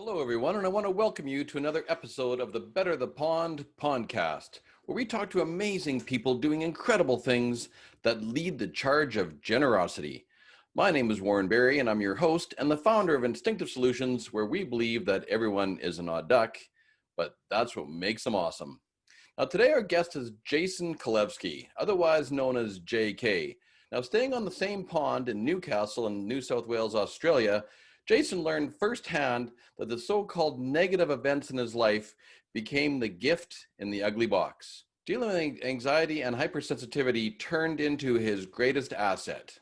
Hello, everyone, and I want to welcome you to another episode of the Better the Pond Pondcast, where we talk to amazing people doing incredible things that lead the charge of generosity. My name is Warren Berry, and I'm your host and the founder of Instinctive Solutions, where we believe that everyone is an odd duck, but that's what makes them awesome. Now, today our guest is Jason Kolevski, otherwise known as JK. Now, staying on the same pond in Newcastle in New South Wales, Australia, Jason learned firsthand that the so-called negative events in his life became the gift in the ugly box. Dealing with anxiety and hypersensitivity turned into his greatest asset.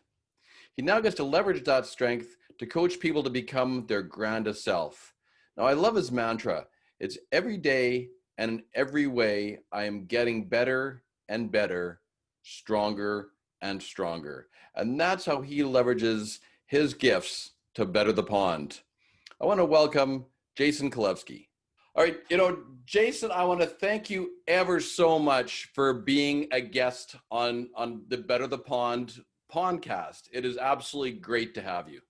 He now gets to leverage that strength to coach people to become their grandest self. Now, I love his mantra. It's every day and in every way, I am getting better and better, stronger and stronger. And that's how he leverages his gifts to better the pond. I want to welcome Jason Kolevski. All right, Jason, I want to thank you ever so much for being a guest on the Better the Pond Pondcast. It is absolutely great to have you.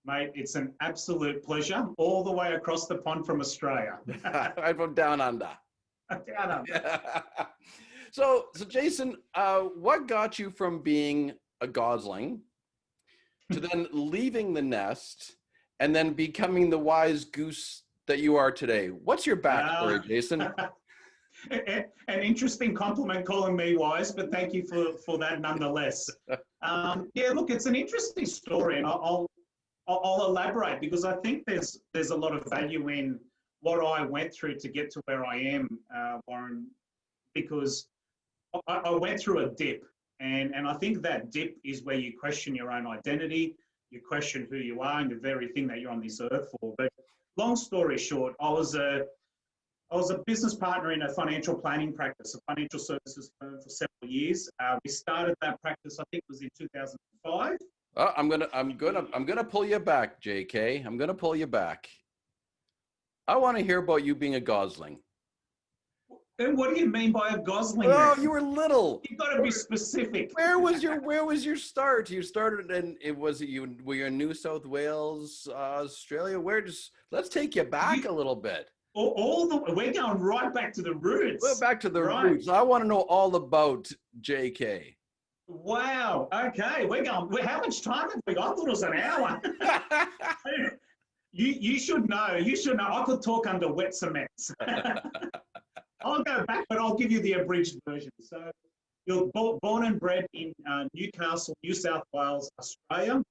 Mate, it's an absolute pleasure, all the way across the pond from Australia. Right from down under. Down under. So Jason, what got you from being a gosling to then leaving the nest and then becoming the wise goose that you are today? What's your backstory, Jason? An interesting compliment calling me wise, but thank you for that nonetheless. Yeah, look, it's an interesting story, and I'll elaborate because I think there's a lot of value in what I went through to get to where I am, Warren, because I went through a dip. And I think that dip is where you question your own identity, you question who you are and the very thing that you're on this earth for. But long story short, I was a business partner in a financial planning practice, a financial services firm for several years. We started that practice, I think it was in 2005. I'm gonna pull you back, JK. I'm gonna pull you back. I want to hear about you being a gosling. Then what do you mean by a gosling? Oh, you were little. You got to be specific. Where was your start? You started were you in New South Wales, Australia? Let's take you back a little bit. We're going right back to the roots. We're back to the roots. I want to know all about JK. Wow. Okay, how much time have we got? I thought it was an hour. You should know. You should know. I could talk under wet cement. I'll go back, but I'll give you the abridged version. So you're born and bred in Newcastle, New South Wales, Australia.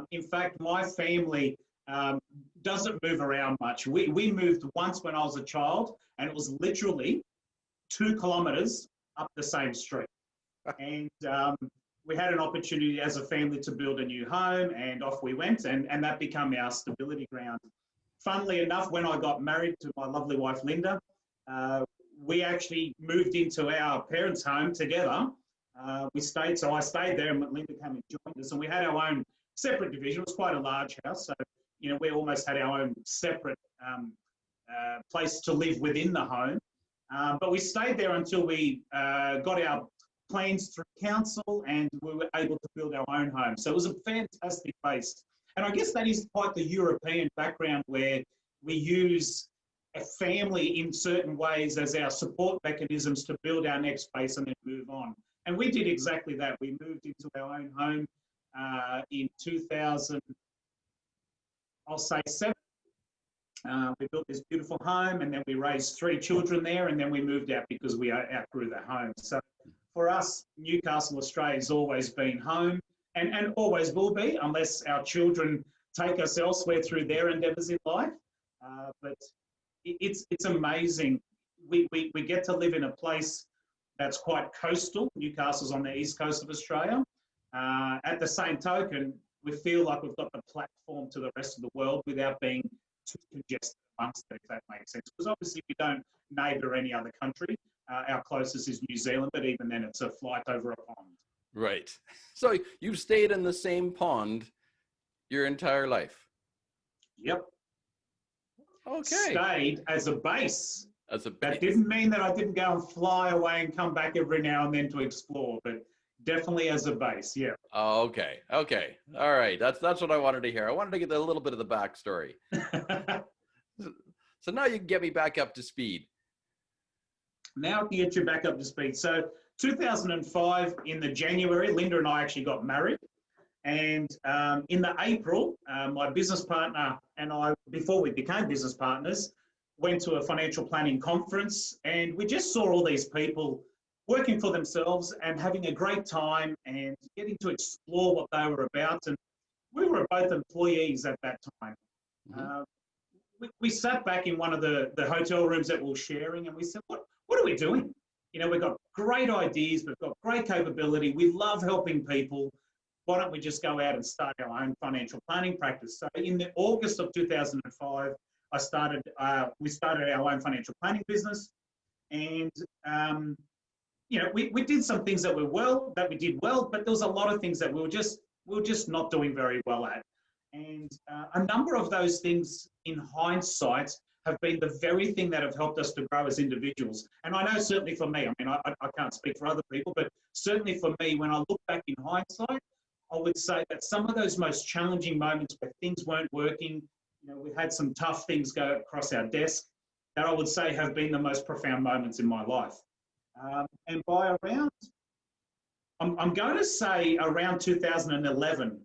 In fact, my family doesn't move around much. We moved once when I was a child, and it was literally 2 kilometres up the same street. And we had an opportunity as a family to build a new home, and off we went, and that became our stability ground. Funnily enough, when I got married to my lovely wife, Linda, we actually moved into our parents' home together. So I stayed there, and Linda came and joined us, and we had our own separate division. It was quite a large house, so we almost had our own separate place to live within the home. But we stayed there until we got our plans through council, and we were able to build our own home. So it was a fantastic place. And I guess that is quite the European background, where we use a family in certain ways as our support mechanisms to build our next base and then move on. And we did exactly that. We moved into our own home in 2000, I'll say 7. We built this beautiful home, and then we raised 3 children there, and then we moved out because we outgrew the home. So for us, Newcastle, Australia has always been home, and always will be, unless our children take us elsewhere through their endeavours in life. But it's amazing. We get to live in a place that's quite coastal. Newcastle's on the east coast of Australia. At the same token, we feel like we've got the platform to the rest of the world without being too congested amongst it, if that makes sense. Because obviously we don't neighbour any other country. Our closest is New Zealand, but even then it's a flight over a pond. Right. So you've stayed in the same pond your entire life? Yep. Okay. Stayed as a base. As a base. That didn't mean that I didn't go and fly away and come back every now and then to explore. But Definitely as a base, yeah. Oh, okay. Okay. All right. That's what I wanted to hear. I wanted to get a little bit of the backstory. So now you can get me back up to speed. Now I can get you back up to speed. So 2005 in the January, Linda and I actually got married. And in the April, my business partner and I, before we became business partners, went to a financial planning conference, and we just saw all these people working for themselves and having a great time and getting to explore what they were about. And we were both employees at that time. Mm-hmm. We sat back in one of the hotel rooms that we were sharing, and we said, what are we doing? You know, we've got great ideas, we've got great capability, we love helping people. Why don't we just go out and start our own financial planning practice? So in the August of 2005, we started our own financial planning business. And, you know, we did some things that we did well, but there was a lot of things that we were just not doing very well at. And a number of those things in hindsight have been the very thing that have helped us to grow as individuals. And I know certainly for me, I mean, I can't speak for other people, but certainly for me, when I look back in hindsight, I would say that some of those most challenging moments where things weren't working, you know, we had some tough things go across our desk, that I would say have been the most profound moments in my life. And by around, I'm going to say around 2011,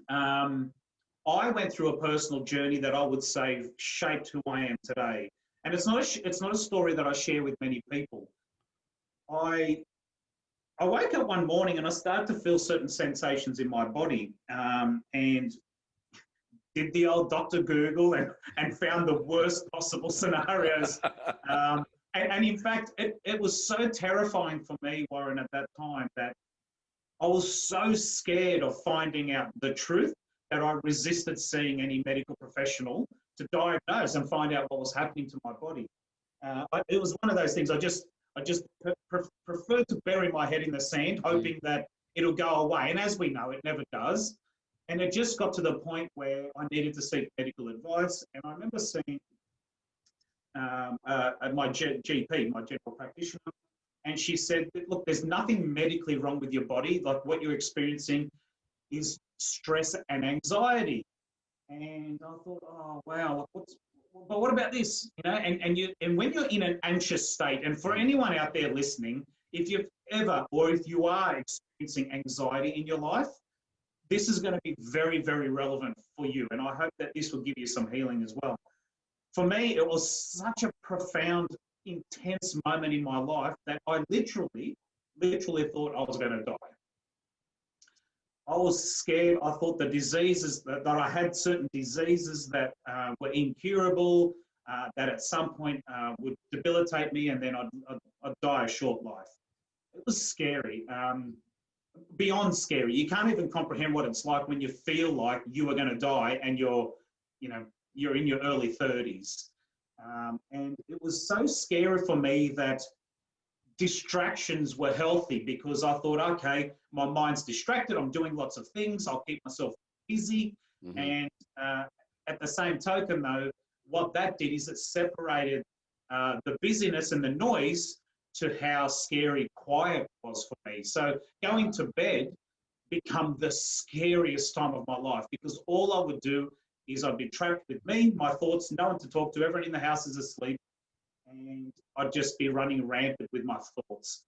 I went through a personal journey that I would say shaped who I am today. And it's not a story that I share with many people. I woke up one morning and I started to feel certain sensations in my body, and did the old Dr. Google and found the worst possible scenarios. And in fact, it was so terrifying for me, Warren, at that time, that I was so scared of finding out the truth that I resisted seeing any medical professional to diagnose and find out what was happening to my body. It was one of those things I just preferred to bury my head in the sand, hoping that it'll go away. And as we know, it never does. And it just got to the point where I needed to seek medical advice. And I remember seeing my GP, my general practitioner, and she said, look, there's nothing medically wrong with your body. Like, what you're experiencing is stress and anxiety. And I thought, oh, wow, but what about this? You know, and when you're in an anxious state, and for anyone out there listening, if you've ever, or if you are experiencing anxiety in your life, this is going to be very, very relevant for you. And I hope that this will give you some healing as well. For me, it was such a profound, intense moment in my life that I literally thought I was going to die. I was scared. I thought the diseases that I had, certain diseases that were incurable, that at some point would debilitate me, and then I'd die a short life. It was scary, beyond scary. You can't even comprehend what it's like when you feel like you are going to die and you're in your early 30s. And it was so scary for me that distractions were healthy, because I thought, okay, my mind's distracted, I'm doing lots of things, I'll keep myself busy. Mm-hmm. And at the same token, though, what that did is it separated the busyness and the noise to how scary quiet was for me. So going to bed became the scariest time of my life, because all I would do is I'd be trapped with me, my thoughts, no one to talk to, everyone in the house is asleep, and I'd just be running rampant with my thoughts.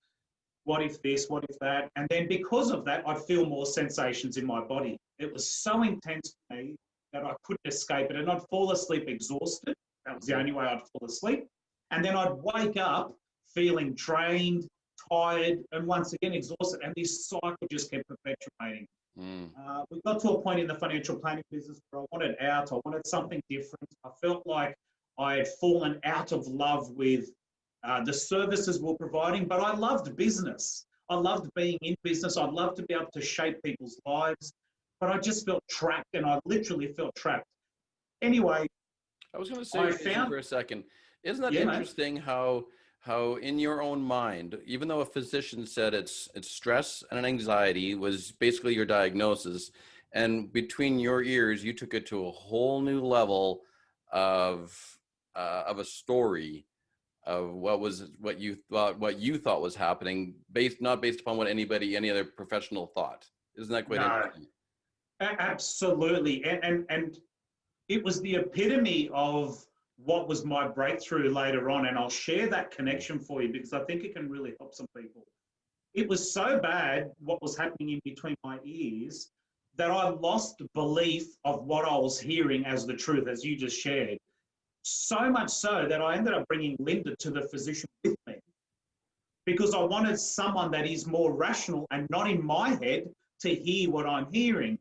What if this? What if that? And then because of that, I'd feel more sensations in my body. It was so intense for me that I couldn't escape it, and I'd fall asleep exhausted. That was the only way I'd fall asleep. And then I'd wake up feeling drained, tired, and once again exhausted. And this cycle just kept perpetuating. We got to a point in the financial planning business where I wanted out. I wanted something different. I felt like I had fallen out of love with the services we're providing, but I loved business. I loved being in business. I'd love to be able to shape people's lives, but I just felt trapped, and I literally felt trapped. Anyway, I was going to say for a second, isn't that interesting how in your own mind, even though a physician said it's stress and anxiety was basically your diagnosis, and between your ears, you took it to a whole new level of a story of what you thought was happening, not based upon what any other professional thought. Isn't that quite No, interesting? absolutely. And it was the epitome of what was my breakthrough later on. And I'll share that connection for you because I think it can really help some people. It was so bad what was happening in between my ears that I lost belief of what I was hearing as the truth, as you just shared. So much so that I ended up bringing Linda to the physician with me because I wanted someone that is more rational and not in my head to hear what I'm hearing.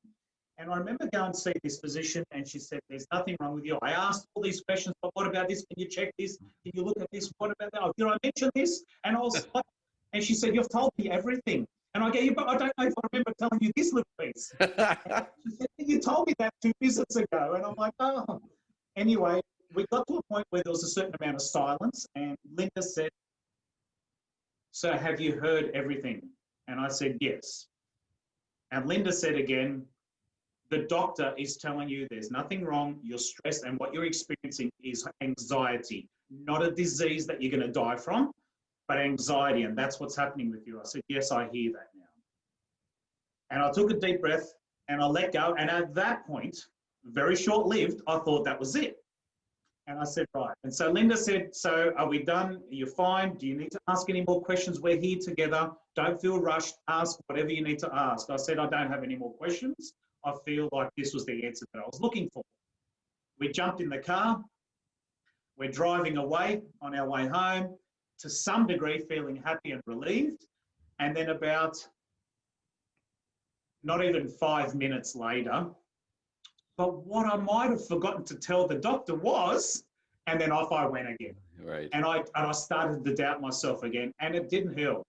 And I remember going to see this physician and she said, there's nothing wrong with you. I asked all these questions, but what about this? Can you check this? Can you look at this? What about that? Oh, did I mention this? And I was like, and she said, you've told me everything. And I go, yeah, but I don't know if I remember telling you this little piece. She said, you told me that 2 visits ago. And I'm like, oh. Anyway, we got to a point where there was a certain amount of silence. And Linda said, so have you heard everything? And I said, yes. And Linda said again, the doctor is telling you there's nothing wrong, you're stressed, and what you're experiencing is anxiety, not a disease that you're going to die from, but anxiety, and that's what's happening with you. I said, yes, I hear that now. And I took a deep breath, and I let go, and at that point, very short-lived, I thought that was it. And I said, right. And so Linda said, so are we done? Are you fine? Do you need to ask any more questions? We're here together. Don't feel rushed. Ask whatever you need to ask. I said, I don't have any more questions. I feel like this was the answer that I was looking for. We jumped in the car. We're driving away on our way home, to some degree feeling happy and relieved. And then about not even 5 minutes later, but what I might have forgotten to tell the doctor was, and then off I went again. Right. And I started to doubt myself again, and it didn't help.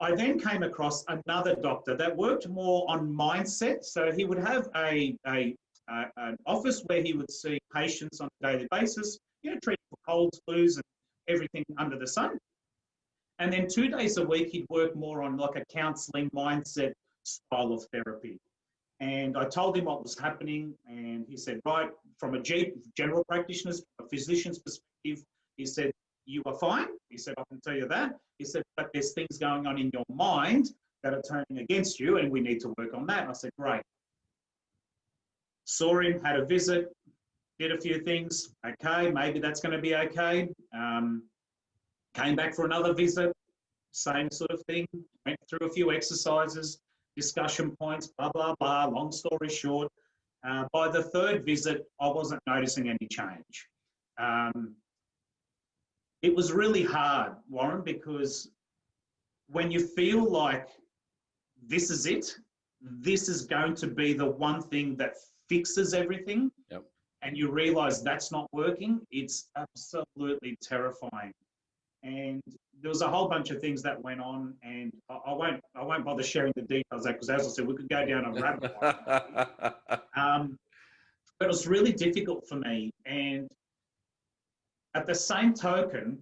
I then came across another doctor that worked more on mindset. So he would have an office where he would see patients on a daily basis, treat for colds, flus, and everything under the sun. And then 2 days a week, he'd work more on like a counseling mindset style of therapy. And I told him what was happening, and he said, right, from a general practitioner's, a physician's perspective, he said, you are fine. He said, I can tell you that. He said, but there's things going on in your mind that are turning against you, and we need to work on that. I said, great. Saw him, had a visit, did a few things. Okay, maybe that's going to be okay. Came back for another visit, same sort of thing. Went through a few exercises, discussion points, blah, blah, blah. Long story short, by the 3rd visit, I wasn't noticing any change. It was really hard, Warren, because when you feel like this is it, this is going to be the one thing that fixes everything, yep, and you realize that's not working, it's absolutely terrifying. And there was a whole bunch of things that went on, and I won't bother sharing the details of that because, as I said, we could go down a rabbit hole. But it was really difficult for me. And at the same token,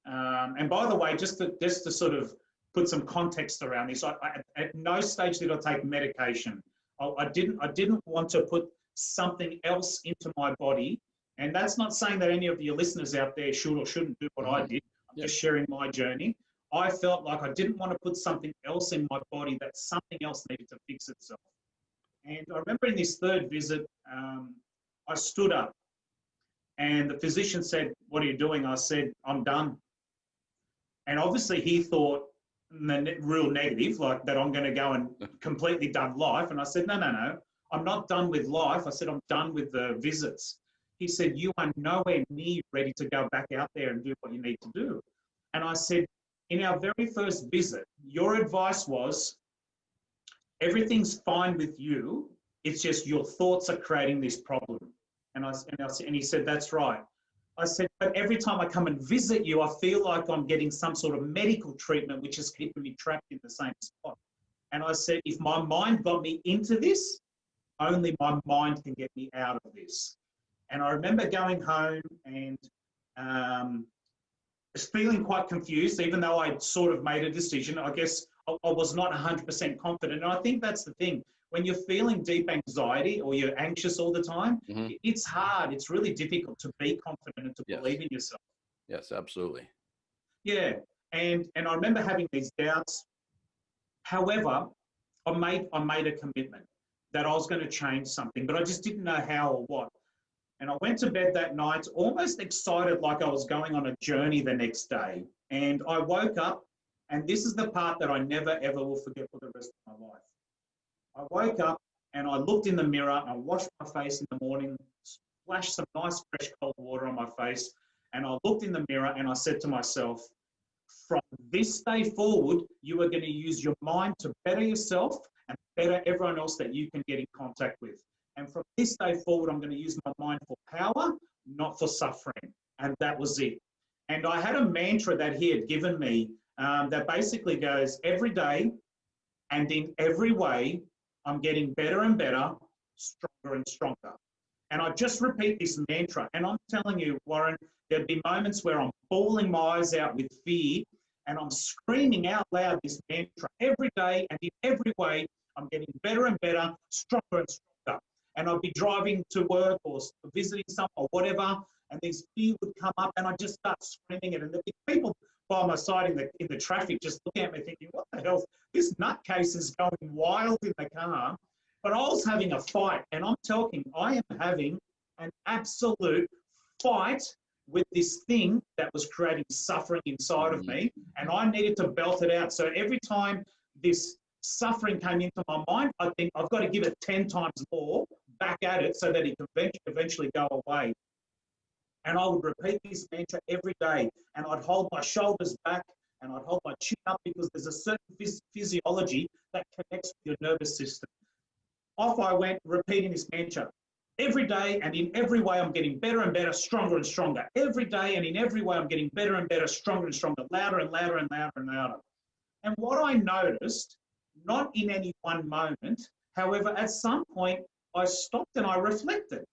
and by the way, just to sort of put some context around this, at no stage did I take medication. I didn't want to put something else into my body. And that's not saying that any of your listeners out there should or shouldn't do what I did. I'm just sharing my journey. I felt like I didn't want to put something else in my body, that something else needed to fix itself. And I remember in this 3rd visit, I stood up and the physician said, what are you doing? I said, I'm done. And obviously he thought real negative, like that I'm going to go and completely done life. And I said, no, I'm not done with life. I said, I'm done with the visits. He said, you are nowhere near ready to go back out there and do what you need to do. And I said, in our very first visit, your advice was, everything's fine with you. It's just your thoughts are creating this problem. And he said, that's right. I said, but every time I come and visit you, I feel like I'm getting some sort of medical treatment, which is keeping me trapped in the same spot. And I said, if my mind got me into this, only my mind can get me out of this. And I remember going home and feeling quite confused, even though I'd sort of made a decision. I guess I was not 100% confident. And I think that's the thing. When you're feeling deep anxiety or you're anxious all the time, it's hard. It's really difficult to be confident and to believe in yourself. Yes, absolutely. Yeah. And I remember having these doubts. However, I made a commitment that I was going to change something, but I just didn't know how or what. And I went to bed that night almost excited, like I was going on a journey the next day. And I woke up, and this is the part that I never ever will forget for the rest of my life. I woke up and I looked in the mirror, I washed my face in the morning, splashed some nice fresh cold water on my face, and I looked in the mirror and I said to myself, from this day forward, you are going to use your mind to better yourself and better everyone else that you can get in contact with. And from this day forward, I'm going to use my mind for power, not for suffering. And that was it. And I had a mantra that he had given me that basically goes, every day and in every way, I'm getting better and better, stronger and stronger. And I just repeat this mantra. And I'm telling you, Warren, there'd be moments where I'm bawling my eyes out with fear and I'm screaming out loud this mantra every day, and in every way, I'm getting better and better, stronger and stronger. And I'd be driving to work or visiting someone or whatever, and this fear would come up and I'd just start screaming it. And there'd be people by my side in the traffic just looking at me thinking, what the hell? This nutcase is going wild in the car. But I was having a fight, and I am having an absolute fight with this thing that was creating suffering inside of me, and I needed to belt it out. So every time this suffering came into my mind, I think I've got to give it 10 times more back at it so that it can eventually go away. And I would repeat this mantra every day, and I'd hold my shoulders back and I'd hold my chin up, because there's a certain physiology that connects with your nervous system. Off I went, repeating this mantra. Every day and in every way, I'm getting better and better, stronger and stronger. Every day and in every way, I'm getting better and better, stronger and stronger, louder and louder and louder and louder. And what I noticed, not in any one moment, however, at some point, I stopped and I reflected.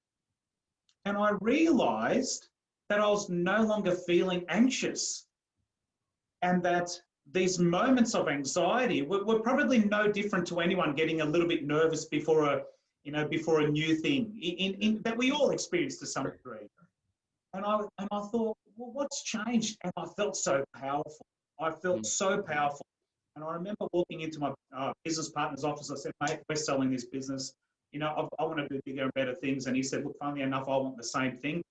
And I realized that I was no longer feeling anxious, and that these moments of anxiety were probably no different to anyone getting a little bit nervous before a new thing that we all experience to some degree. And I thought, well, what's changed? And I felt so powerful. I felt so powerful. And I remember walking into my business partner's office. I said, mate, we're selling this business. I want to do bigger and better things. And he said, look, funnily enough, I want the same thing.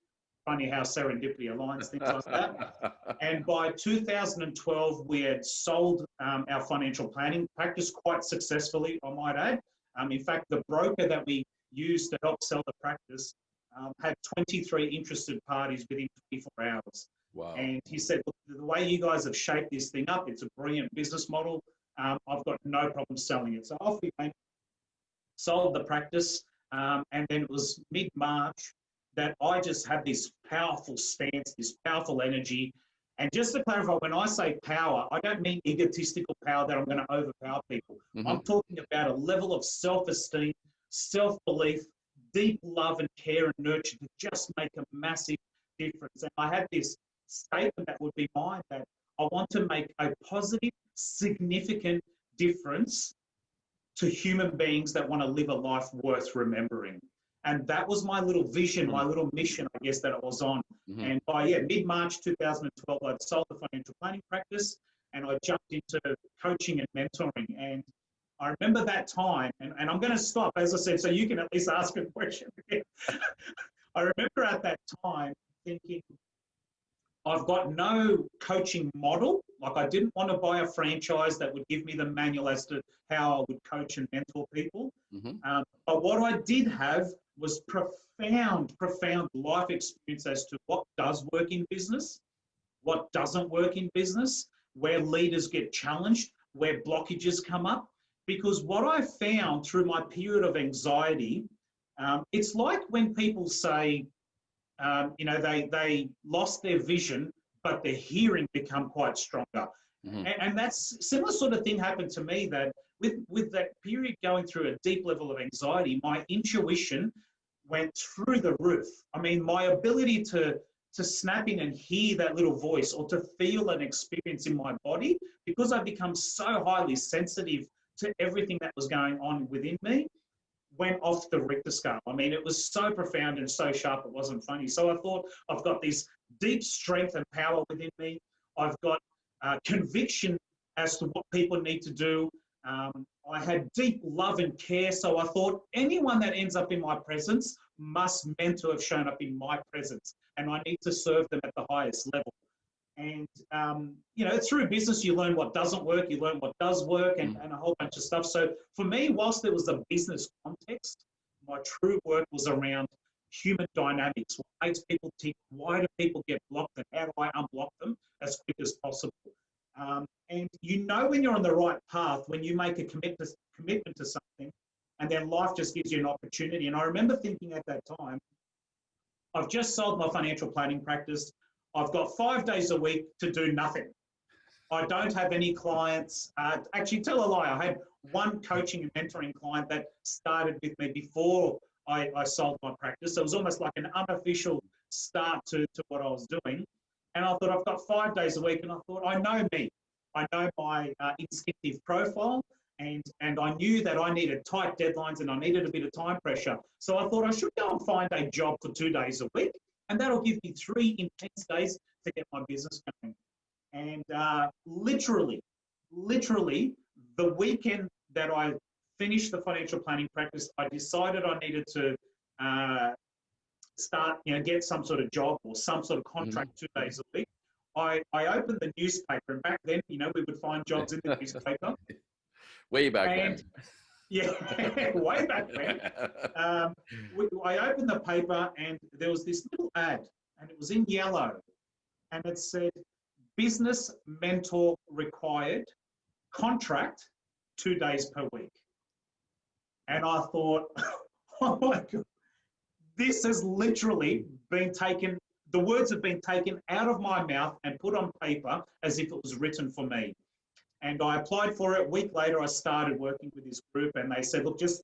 Funny how serendipity aligns, things like that. And by 2012, we had sold our financial planning practice quite successfully, I might add. In fact, the broker that we used to help sell the practice had 23 interested parties within 24 hours. Wow. And he said, look, the way you guys have shaped this thing up, it's a brilliant business model. I've got no problem selling it. So off we went, sold the practice, and then it was mid-March that I just had this powerful stance, this powerful energy. And just to clarify, when I say power, I don't mean egotistical power that I'm going to overpower people. I'm talking about a level of self-esteem, self-belief, deep love and care and nurture to just make a massive difference. And I had this statement that would be mine, that I want to make a positive, significant difference to human beings that want to live a life worth remembering. And that was my little vision, my little mission, I guess, that I was on. And by mid-March 2012, I'd sold the financial planning practice and I jumped into coaching and mentoring. And I remember that time, and I'm going to stop, as I said, so you can at least ask a question. I remember at that time thinking, I've got no coaching model. Like, I didn't want to buy a franchise that would give me the manual as to how I would coach and mentor people. But what I did have was profound life experience as to what does work in business, what doesn't work in business, where leaders get challenged, where blockages come up. Because what I found through my period of anxiety, it's like when people say, they lost their vision, but their hearing become quite stronger. And that's similar sort of thing happened to me, that with that period going through a deep level of anxiety, my intuition went through the roof. I mean, my ability to snap in and hear that little voice, or to feel an experience in my body, because I become so highly sensitive to everything that was going on within me, went off the Richter scale. I mean, it was so profound and so sharp, it wasn't funny. So I thought, I've got this deep strength and power within me. I've got conviction as to what people need to do. I had deep love and care. So I thought anyone that ends up in my presence must meant to have shown up in my presence, and I need to serve them at the highest level. And, through business, you learn what doesn't work, you learn what does work, and a whole bunch of stuff. So for me, whilst there was a business context, my true work was around human dynamics. What makes people tick? Why do people get blocked? And how do I unblock them as quick as possible? And when you're on the right path, when you make a commitment to something, and then life just gives you an opportunity. And I remember thinking at that time, I've just sold my financial planning practice. I've got 5 days a week to do nothing. I don't have any clients. Actually, tell a lie. I had one coaching and mentoring client that started with me before I sold my practice. So it was almost like an unofficial start to what I was doing. And I thought, I've got 5 days a week. And I thought, I know me. I know my instinctive profile. And I knew that I needed tight deadlines and I needed a bit of time pressure. So I thought I should go and find a job for 2 days a week. And that'll give me 3 intense days to get my business going. And literally, the weekend that I finished the financial planning practice, I decided I needed to start, get some sort of job or some sort of contract 2 days a week. I opened the newspaper, and back then, we would find jobs in the newspaper. Way back then. Yeah, way back then. I opened the paper, and there was this little ad, and it was in yellow, and it said, "Business mentor required, contract 2 days per week." And I thought, oh my God, this has literally been taken, the words have been taken out of my mouth and put on paper as if it was written for me. And I applied for it. A week later, I started working with this group, and they said, look, just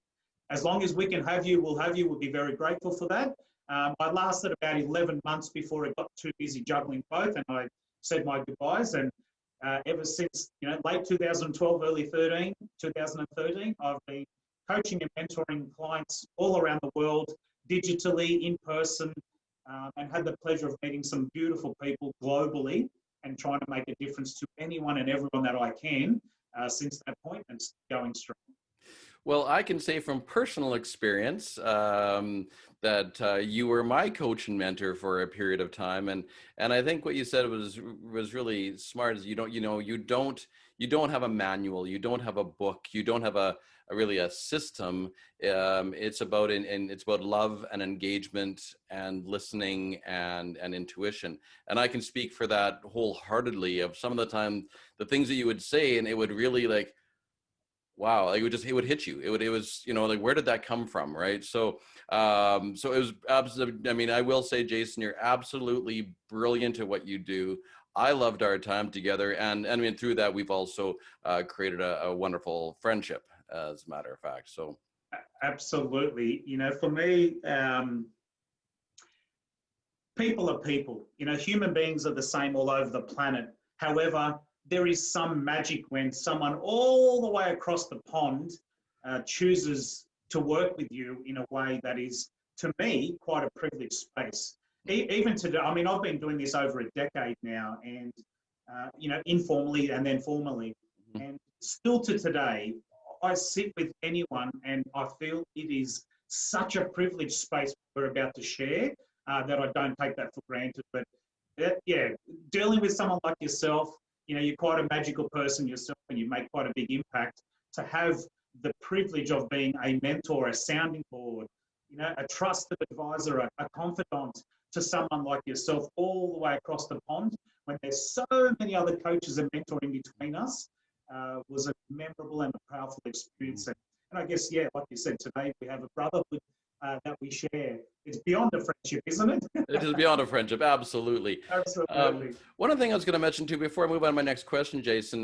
as long as we can have you, we'll have you. We'll be very grateful for that. I lasted about 11 months before it got too busy juggling both, and I said my goodbyes. And ever since, late 2012, early 2013, I've been coaching and mentoring clients all around the world, digitally, in person, and had the pleasure of meeting some beautiful people globally and trying to make a difference to anyone and everyone that I can since that point, and going strong. Well, I can say from personal experience that you were my coach and mentor for a period of time, and I think what you said was really smart. Is you don't have a manual, you don't have a book, you don't have a really a system. It's about it's about love and engagement and listening and intuition. And I can speak for that wholeheartedly. Of some of the time, the things that you would say, and it would really like, wow, like it would hit you. It was, like, where did that come from? Right. So, so it was absolutely, I mean, I will say, Jason, you're absolutely brilliant at what you do. I loved our time together. And I mean, through that, we've also created a wonderful friendship, as a matter of fact. So. Absolutely. For me, people are people. Human beings are the same all over the planet. However, there is some magic when someone all the way across the pond chooses to work with you in a way that is, to me, quite a privileged space. Even today, I mean, I've been doing this over a decade now, and, informally and then formally. And still to today, I sit with anyone and I feel it is such a privileged space we're about to share that I don't take that for granted. But yeah, dealing with someone like yourself, you're quite a magical person yourself, and you make quite a big impact. To have the privilege of being a mentor, a sounding board, a trusted advisor, a confidant to someone like yourself all the way across the pond, when there's so many other coaches and mentoring between us, was a memorable and a powerful experience. And I guess, yeah, like you said, today we have a brotherhood that we share. It's beyond a friendship, isn't it? It is beyond a friendship, absolutely. Absolutely. One of the things I was going to mention too before I move on to my next question, Jason,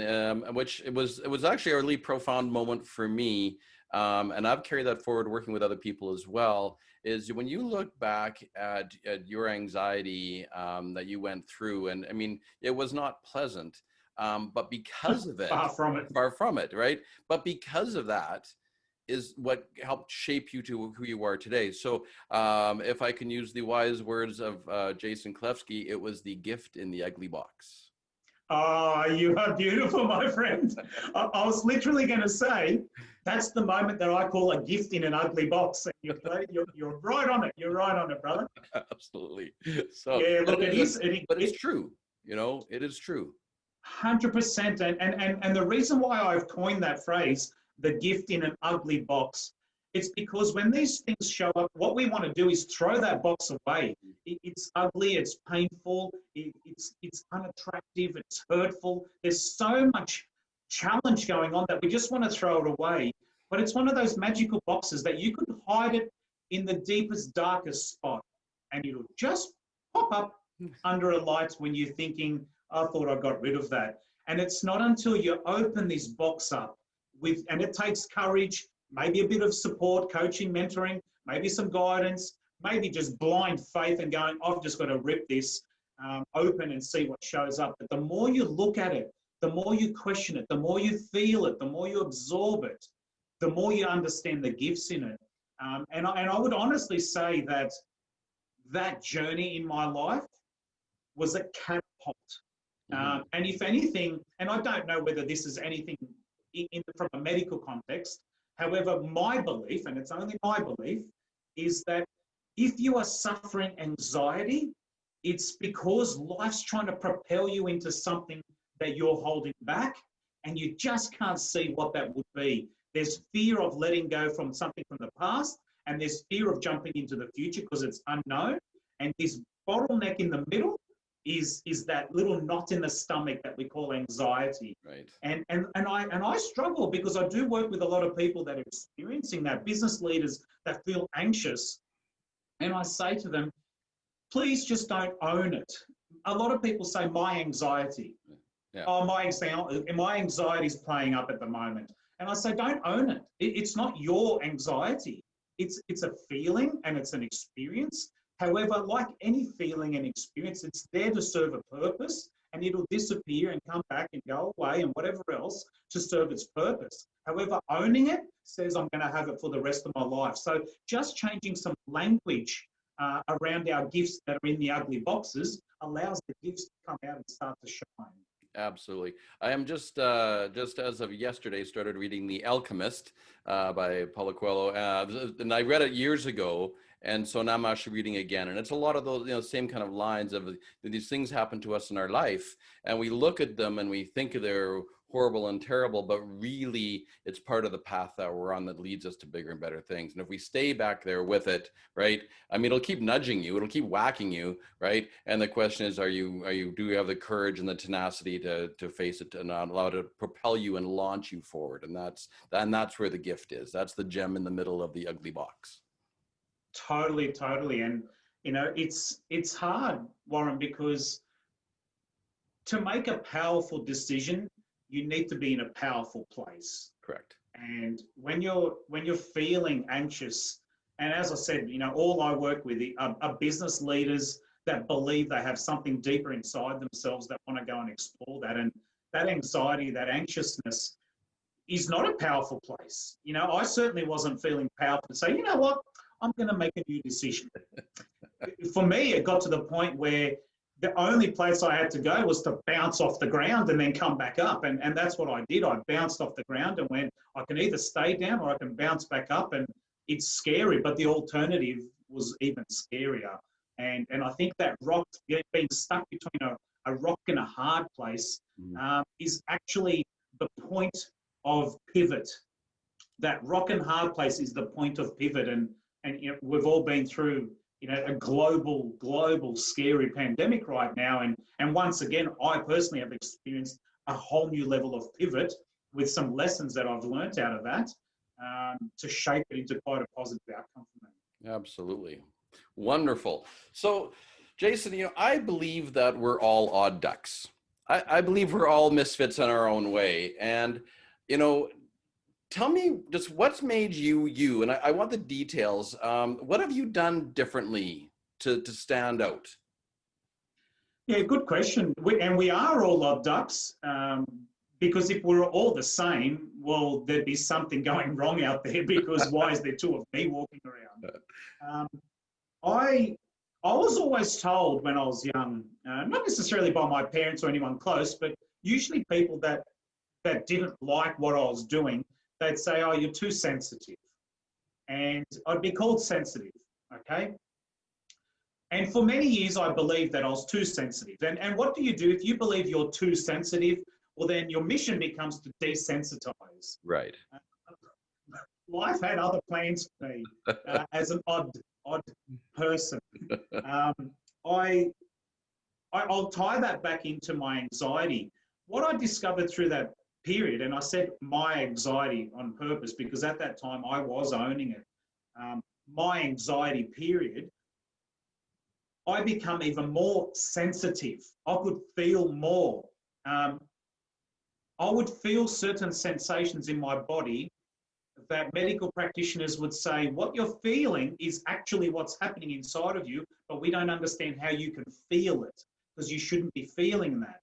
which it was actually a really profound moment for me, and I've carried that forward working with other people as well, is when you look back at your anxiety that you went through, and I mean, it was not pleasant, but because of it, far from it, right? But because of that, is what helped shape you to who you are today. So if I can use the wise words of Jason Kolevski, it was the gift in the ugly box. Oh, you are beautiful, my friend. I was literally going to say, that's the moment that I call a gift in an ugly box. And you're right on it. You're right on it, brother. Absolutely. So, Yeah, look, it is, but it's true. You know, it is true. 100%. And the reason why I've coined that phrase, the gift in an ugly box, it's because when these things show up, what we want to do is throw that box away. It's ugly, it's painful, it's unattractive, it's hurtful. There's so much challenge going on that we just want to throw it away. But it's one of those magical boxes that you could hide it in the deepest, darkest spot, and it'll just pop up under a light when you're thinking, I thought I got rid of that. And it's not until you open this box up and it takes courage, maybe a bit of support, coaching, mentoring, maybe some guidance, maybe just blind faith and going, I've just got to rip this open and see what shows up. But the more you look at it, the more you question it, the more you feel it, the more you absorb it, the more you understand the gifts in it. And I would honestly say that that journey in my life was a catapult. And if anything, and I don't know whether this is anything from a medical context, however, my belief, and it's only my belief, is that if you are suffering anxiety, it's because life's trying to propel you into something that you're holding back, and you just can't see what that would be. There's fear of letting go from something from the past, and there's fear of jumping into the future because it's unknown. And this bottleneck in the middle is that little knot in the stomach that we call anxiety. Right. And I struggle because I do work with a lot of people that are experiencing that, business leaders that feel anxious. And I say to them, please just don't own it. A lot of people say my anxiety. Yeah. Oh, my anxiety is playing up at the moment. And I say, don't own it. It's not your anxiety. It's a feeling and it's an experience. However, like any feeling and experience, it's there to serve a purpose, and it'll disappear and come back and go away and whatever else to serve its purpose. However, owning it says I'm going to have it for the rest of my life. So just changing some language around our gifts that are in the ugly boxes allows the gifts to come out and start to shine. Absolutely. I am just as of yesterday started reading The Alchemist by Paulo Coelho, and I read it years ago, and so now I'm actually reading again. And it's a lot of those, same kind of lines of these things happen to us in our life, and we look at them and we think they're horrible and terrible, but really it's part of the path that we're on that leads us to bigger and better things. And if we stay back there with it, right, I mean, it'll keep nudging you, it'll keep whacking you, right? And the question is, do you have the courage and the tenacity to face it and not allow it to propel you and launch you forward? And that's where the gift is. That's the gem in the middle of the ugly box. Totally. And it's hard, Warren, because to make a powerful decision, you need to be in a powerful place. Correct. And when you're feeling anxious, and as I said, all I work with are business leaders that believe they have something deeper inside themselves that want to go and explore that. And that anxiety, that anxiousness is not a powerful place. I certainly wasn't feeling powerful to say, you know what, I'm going to make a new decision. For me, it got to the point where the only place I had to go was to bounce off the ground and then come back up. And that's what I did. I bounced off the ground and went, I can either stay down or I can bounce back up. And it's scary, but the alternative was even scarier. And I think that being stuck between a rock and a hard place is actually the point of pivot. That rock and hard place is the point of pivot. And we've all been through a global scary pandemic right now. And once again, I personally have experienced a whole new level of pivot with some lessons that I've learned out of that to shape it into quite a positive outcome for me. Absolutely. Wonderful. So, Jason, I believe that we're all odd ducks. I believe we're all misfits in our own way. And, tell me just what's made you you, and I want the details. What have you done differently to stand out? Yeah, good question. We are all odd ducks because if we're all the same, well, there'd be something going wrong out there because why is there two of me walking around? I was always told when I was young, not necessarily by my parents or anyone close, but usually people that didn't like what I was doing, they'd say, oh, you're too sensitive. And I'd be called sensitive, okay? And for many years, I believed that I was too sensitive. And what do? If you believe you're too sensitive, well, then your mission becomes to desensitize. Right. Life had other plans for me as an odd person. I'll tie that back into my anxiety. What I discovered through that period, and I said my anxiety on purpose because at that time I was owning it, my anxiety period, I become even more sensitive. I could feel more. I would feel certain sensations in my body that medical practitioners would say, what you're feeling is actually what's happening inside of you, but we don't understand how you can feel it because you shouldn't be feeling that.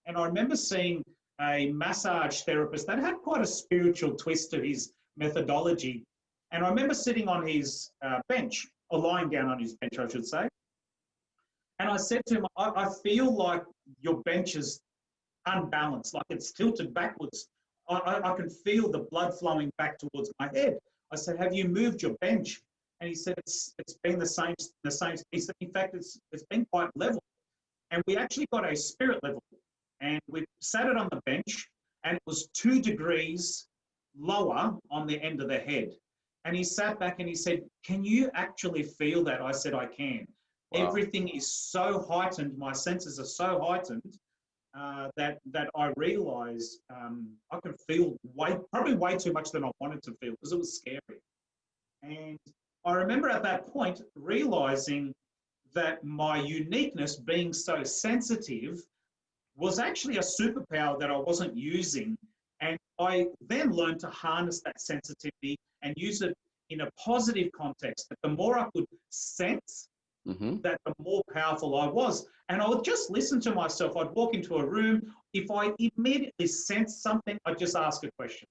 And I remember seeing a massage therapist that had quite a spiritual twist to his methodology. And I remember sitting on his bench, or lying down on his bench, I should say. And I said to him, I feel like your bench is unbalanced, like it's tilted backwards. I can feel the blood flowing back towards my head. I said, have you moved your bench? And he said, it's been the same. He said, in fact, it's been quite level. And we actually got a spirit level. And we sat it on the bench, and it was 2 degrees lower on the end of the head. And he sat back and he said, can you actually feel that? I said, I can. Wow. Everything is so heightened. My senses are so heightened that I realized I could feel probably way too much than I wanted to feel because it was scary. And I remember at that point realizing that my uniqueness, being so sensitive, was actually a superpower that I wasn't using. And I then learned to harness that sensitivity and use it in a positive context. That the more I could sense, that the more powerful I was. And I would just listen to myself. I'd walk into a room. If I immediately sensed something, I'd just ask a question.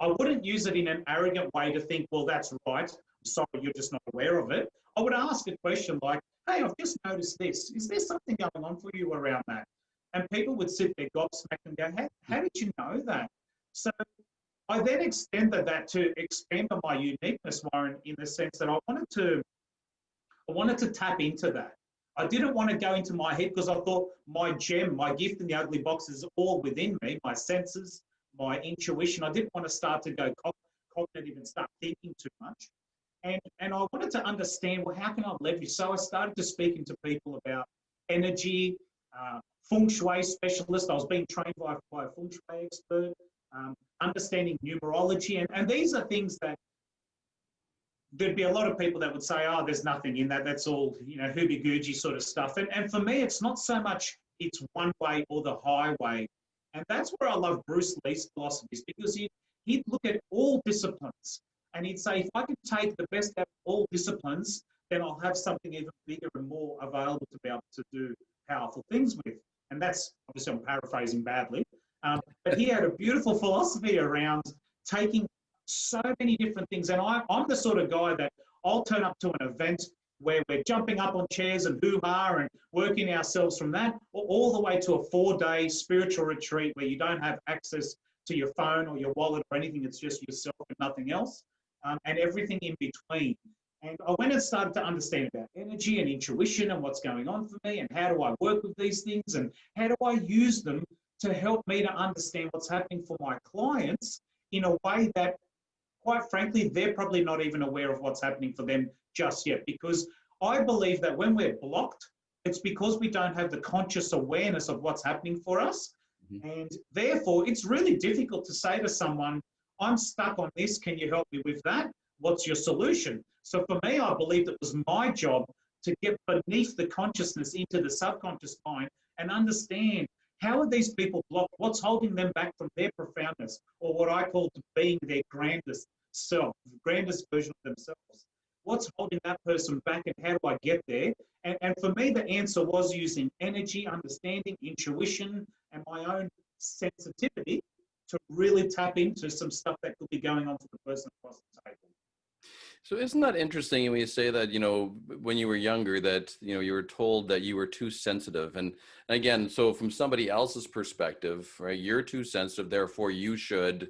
I wouldn't use it in an arrogant way to think, well, that's right. I'm sorry, you're just not aware of it. I would ask a question like, hey, I've just noticed this. Is there something going on for you around that? And people would sit there gobsmacked and go, how did you know that? So I then extended that to expand on my uniqueness, Warren, in the sense that I wanted to tap into that. I didn't want to go into my head because I thought my gem, my gift in the ugly box is all within me, my senses, my intuition. I didn't want to start to go cognitive and start thinking too much. And I wanted to understand, well, how can I leverage? So I started to speaking to people about energy, feng shui specialist. I was being trained by a feng shui expert, understanding numerology. And these are things that there'd be a lot of people that would say, oh, there's nothing in that. That's all, hoobie-googie sort of stuff. And for me, it's not so much it's one way or the highway. And that's where I love Bruce Lee's philosophies, because he'd look at all disciplines and he'd say, if I can take the best out of all disciplines, then I'll have something even bigger and more available to be able to do powerful things with. And that's, obviously I'm paraphrasing badly, but he had a beautiful philosophy around taking so many different things. And I'm the sort of guy that I'll turn up to an event where we're jumping up on chairs and hoo-ha and working ourselves from that, all the way to a 4-day spiritual retreat where you don't have access to your phone or your wallet or anything. It's just yourself and nothing else, and everything in between. And I went and started to understand about energy and intuition and what's going on for me and how do I work with these things and how do I use them to help me to understand what's happening for my clients in a way that, quite frankly, they're probably not even aware of what's happening for them just yet. Because I believe that when we're blocked, it's because we don't have the conscious awareness of what's happening for us. And therefore, it's really difficult to say to someone, I'm stuck on this, can you help me with that? What's your solution? So for me, I believed it was my job to get beneath the consciousness into the subconscious mind and understand, how are these people blocked? What's holding them back from their profoundness, or what I call being their grandest self, the grandest version of themselves? What's holding that person back and how do I get there? And for me, the answer was using energy, understanding, intuition, and my own sensitivity to really tap into some stuff that could be going on for the person across the table. So isn't that interesting when you say that, when you were younger that, you were told that you were too sensitive. And again, so from somebody else's perspective, right, you're too sensitive, therefore you should,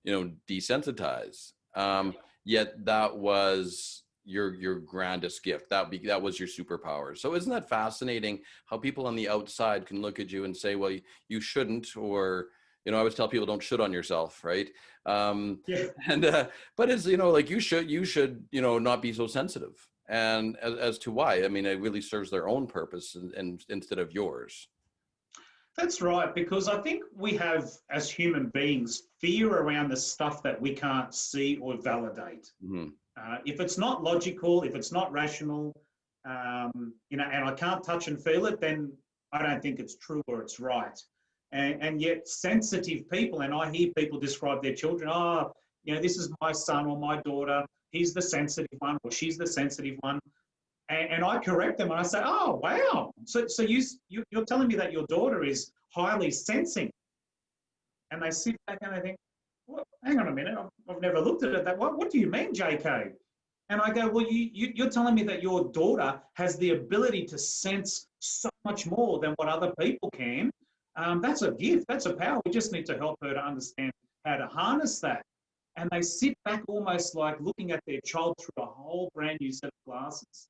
desensitize. Yet that was your grandest gift. That was your superpower. So isn't that fascinating how people on the outside can look at you and say, well, you shouldn't, or, I always tell people don't shit on yourself, right? Yeah. And but it's like you should not be so sensitive, and as to why, I mean, it really serves their own purpose and instead of yours. That's right, because I think we have, as human beings, fear around the stuff that we can't see or validate. Hmm. If it's not logical, if it's not rational, and I can't touch and feel it, then I don't think it's true or it's right. And yet, sensitive people, and I hear people describe their children, oh, this is my son or my daughter, he's the sensitive one or she's the sensitive one. And I correct them and I say, oh, wow. So you're telling me that your daughter is highly sensing. And they sit back and they think, well, hang on a minute, I've never looked at it that way. What do you mean, JK? And I go, well, you're telling me that your daughter has the ability to sense so much more than what other people can. That's a gift, that's a power. We just need to help her to understand how to harness that. And they sit back almost like looking at their child through a whole brand new set of glasses.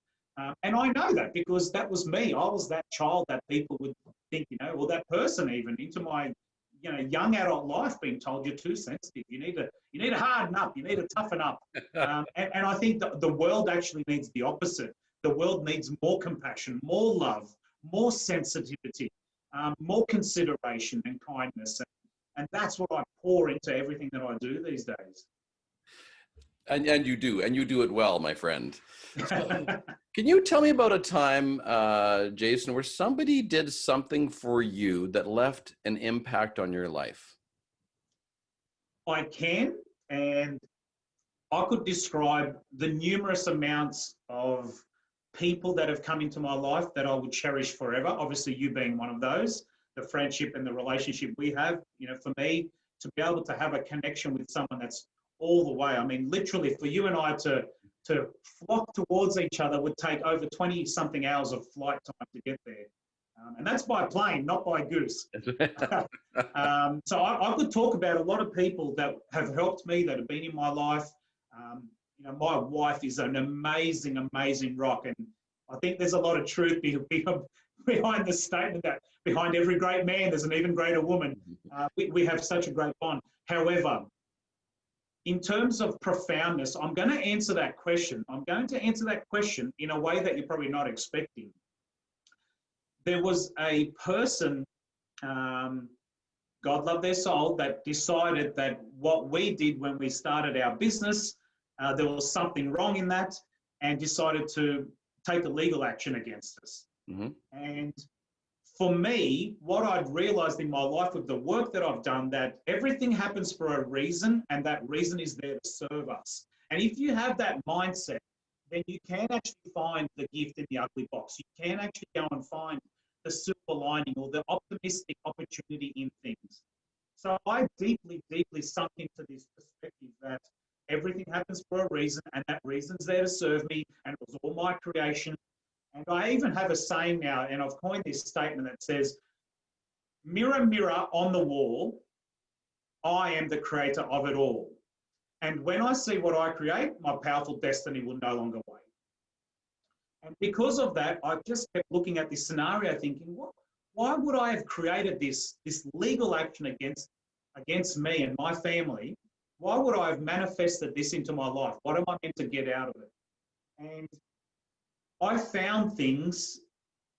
And I know that because that was me. I was that child that people would think, or that person even into my, young adult life being told you're too sensitive. You need to harden up. You need to toughen up. And I think the world actually needs the opposite. The world needs more compassion, more love, more sensitivity, more consideration and kindness. And that's what I pour into everything that I do these days. And you do it well, my friend. So, can you tell me about a time, Jason, where somebody did something for you that left an impact on your life? I can, and I could describe the numerous amounts of people that have come into my life that I would cherish forever. Obviously, you being one of those, the friendship and the relationship we have, for me to be able to have a connection with someone that's all the way. I mean, literally for you and I to flock towards each other would take over 20 something hours of flight time to get there. And that's by plane, not by goose. So I could talk about a lot of people that have helped me, that have been in my life. My wife is an amazing, amazing rock. And I think there's a lot of truth behind the statement that behind every great man, there's an even greater woman. We have such a great bond. However, in terms of profoundness, I'm going to answer that question. I'm going to answer that question in a way that you're probably not expecting. There was a person, God love their soul, that decided that what we did when we started our business, there was something wrong in that, and decided to take a legal action against us. Mm-hmm. And for me, what I'd realized in my life with the work that I've done, that everything happens for a reason, and that reason is there to serve us. And if you have that mindset, then you can actually find the gift in the ugly box. You can actually go and find the silver lining or the optimistic opportunity in things. So I deeply, deeply sunk into this perspective that everything happens for a reason, and that reason's there to serve me, and it was all my creation. And I even have a saying now, and I've coined this statement that says, mirror, mirror on the wall, I am the creator of it all. And when I see what I create, my powerful destiny will no longer wait. And because of that, I just kept looking at this scenario thinking, why would I have created this legal action against me and my family? Why would I have manifested this into my life? What am I meant to get out of it? And I found things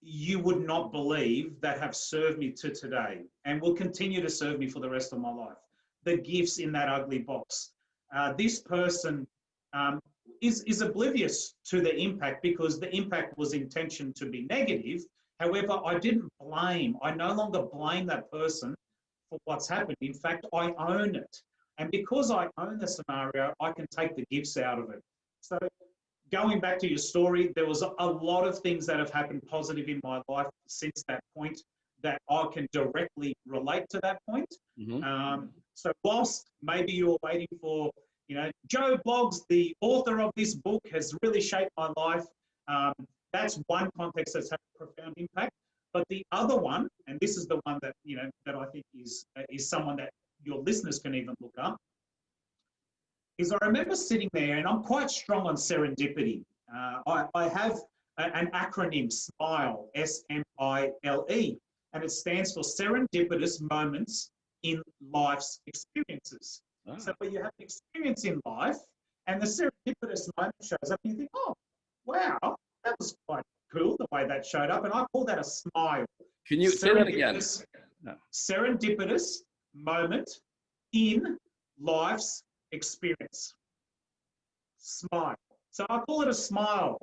you would not believe that have served me to today and will continue to serve me for the rest of my life. The gifts in that ugly box. This person is oblivious to the impact because the impact was intentioned to be negative. However, I didn't blame. I no longer blame that person for what's happened. In fact, I own it. And because I own the scenario, I can take the gifts out of it. So going back to your story, there was a lot of things that have happened positive in my life since that point that I can directly relate to that point. Mm-hmm. So whilst maybe you're waiting for, Joe Bloggs, the author of this book, has really shaped my life. That's one context that's had a profound impact. But the other one, and this is the one that, that I think is someone that your listeners can even look up, is I remember sitting there, and I'm quite strong on serendipity. I have an acronym, SMILE, S-M-I-L-E, and it stands for Serendipitous Moments in Life's Experiences. Ah. So when you have an experience in life, and the serendipitous moment shows up, and you think, oh, wow, that was quite cool, the way that showed up, and I call that a smile. Can you say that again? No. Serendipitous moment in life's experience. Smile. So I call it a smile.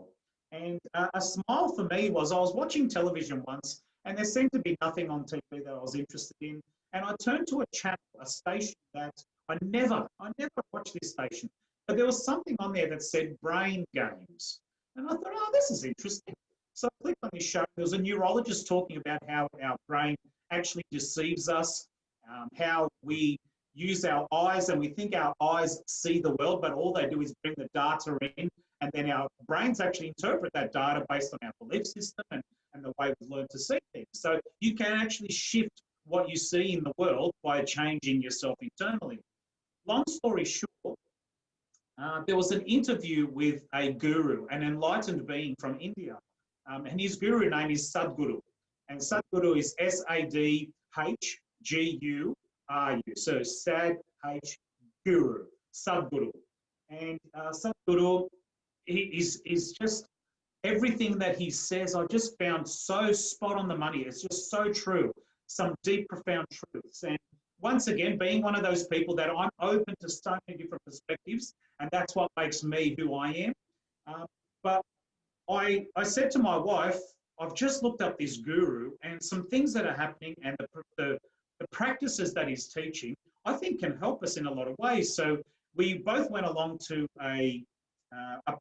And a smile for me was, I was watching television once, and there seemed to be nothing on TV that I was interested in. And I turned to a channel, a station that I never watched this station, but there was something on there that said brain games. And I thought, oh, this is interesting. So I clicked on this show. There was a neurologist talking about how our brain actually deceives us, how we use our eyes and we think our eyes see the world, but all they do is bring the data in, and then our brains actually interpret that data based on our belief system and the way we've learned to see things. So you can actually shift what you see in the world by changing yourself internally. Long story short, there was an interview with a guru, an enlightened being from India, and his guru name is Sadhguru, and Sadhguru is S-A-D-H-G-U-R-U, so Sad H Guru, Sadhguru, and Sadhguru, he is just everything that he says. I just found so spot on the money. It's just so true. Some deep, profound truths. And once again, being one of those people that I'm open to so many different perspectives, and that's what makes me who I am. But I said to my wife, I've just looked up this guru, and some things that are happening and the practices that he's teaching, I think can help us in a lot of ways. So we both went along to a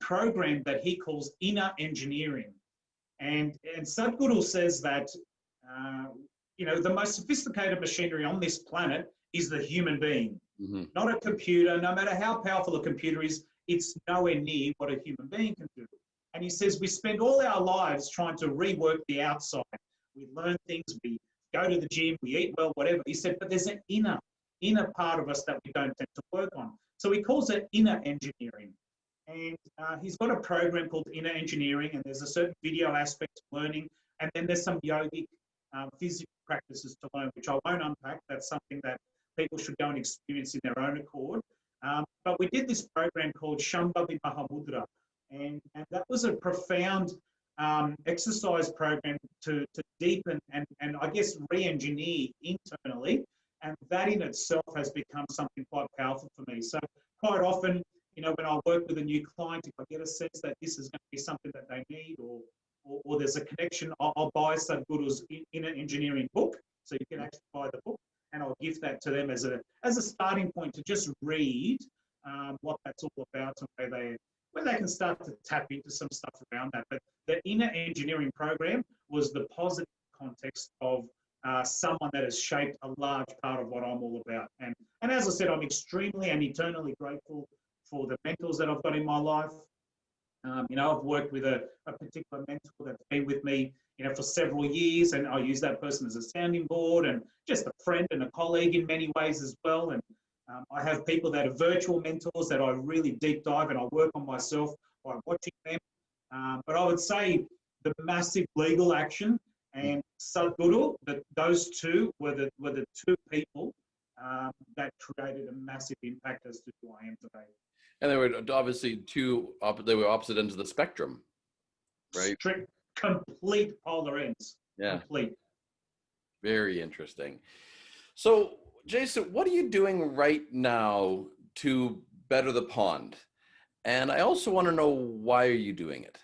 program that he calls inner engineering. And Sadhguru says that, the most sophisticated machinery on this planet is the human being, not a computer. No matter how powerful a computer is, it's nowhere near what a human being can do. And he says we spend all our lives trying to rework the outside. We learn things, we go to the gym, we eat well, whatever. He said, but there's an inner part of us that we don't tend to work on. So he calls it inner engineering. And he's got a program called Inner Engineering, and there's a certain video aspect to learning, and then there's some yogic physical practices to learn, which I won't unpack. That's something that people should go and experience in their own accord. But we did this program called Shambhavi Mahamudra, and that was a profound exercise program to deepen and I guess re-engineer internally, and that in itself has become something quite powerful for me. So quite often, when I work with a new client, if I get a sense that this is going to be something that they need or there's a connection, I'll buy Sadhguru's Inner Engineering book, so you can actually buy the book, and I'll gift that to them as a starting point to just read what that's all about and where they can start to tap into some stuff around that. But the Inner Engineering program was the positive context of someone that has shaped a large part of what I'm all about. And as I said, I'm extremely and eternally grateful for the mentors that I've got in my life. I've worked with a particular mentor that's been with me, for several years, and I use that person as a sounding board and just a friend and a colleague in many ways as well. And I have people that are virtual mentors that I really deep dive and I work on myself by watching them. But I would say the massive legal action and Sadhguru, those two were the two people that created a massive impact as to who I am today. And they were obviously they were opposite ends of the spectrum, right? Complete polar ends. Yeah. Complete. Very interesting. So, Jason, what are you doing right now to better the pond? And I also want to know, why are you doing it?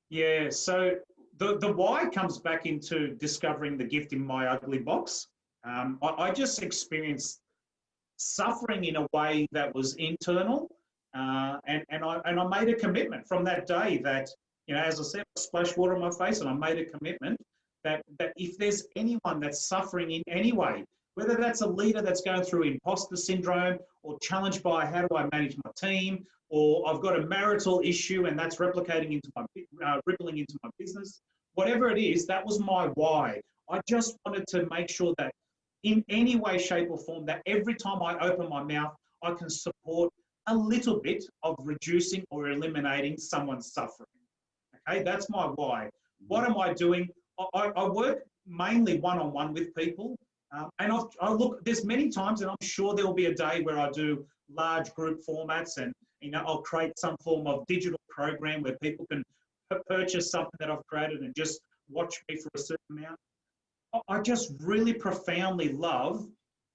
Yeah, so the why comes back into discovering the gift in my ugly box. I just experienced suffering in a way that was internal. And I made a commitment from that day that, as I said, I splashed water on my face, and I made a commitment that if there's anyone that's suffering in any way, whether that's a leader that's going through imposter syndrome or challenged by how do I manage my team, or I've got a marital issue and that's rippling into my business, whatever it is, that was my why. I just wanted to make sure that in any way, shape or form, that every time I open my mouth, I can support a little bit of reducing or eliminating someone's suffering. Okay, that's my why. What am I doing? I work mainly one-on-one with people. And I look, there's many times, and I'm sure there will be a day where I do large group formats and, I'll create some form of digital program where people can purchase something that I've created and just watch me for a certain amount. I just really profoundly love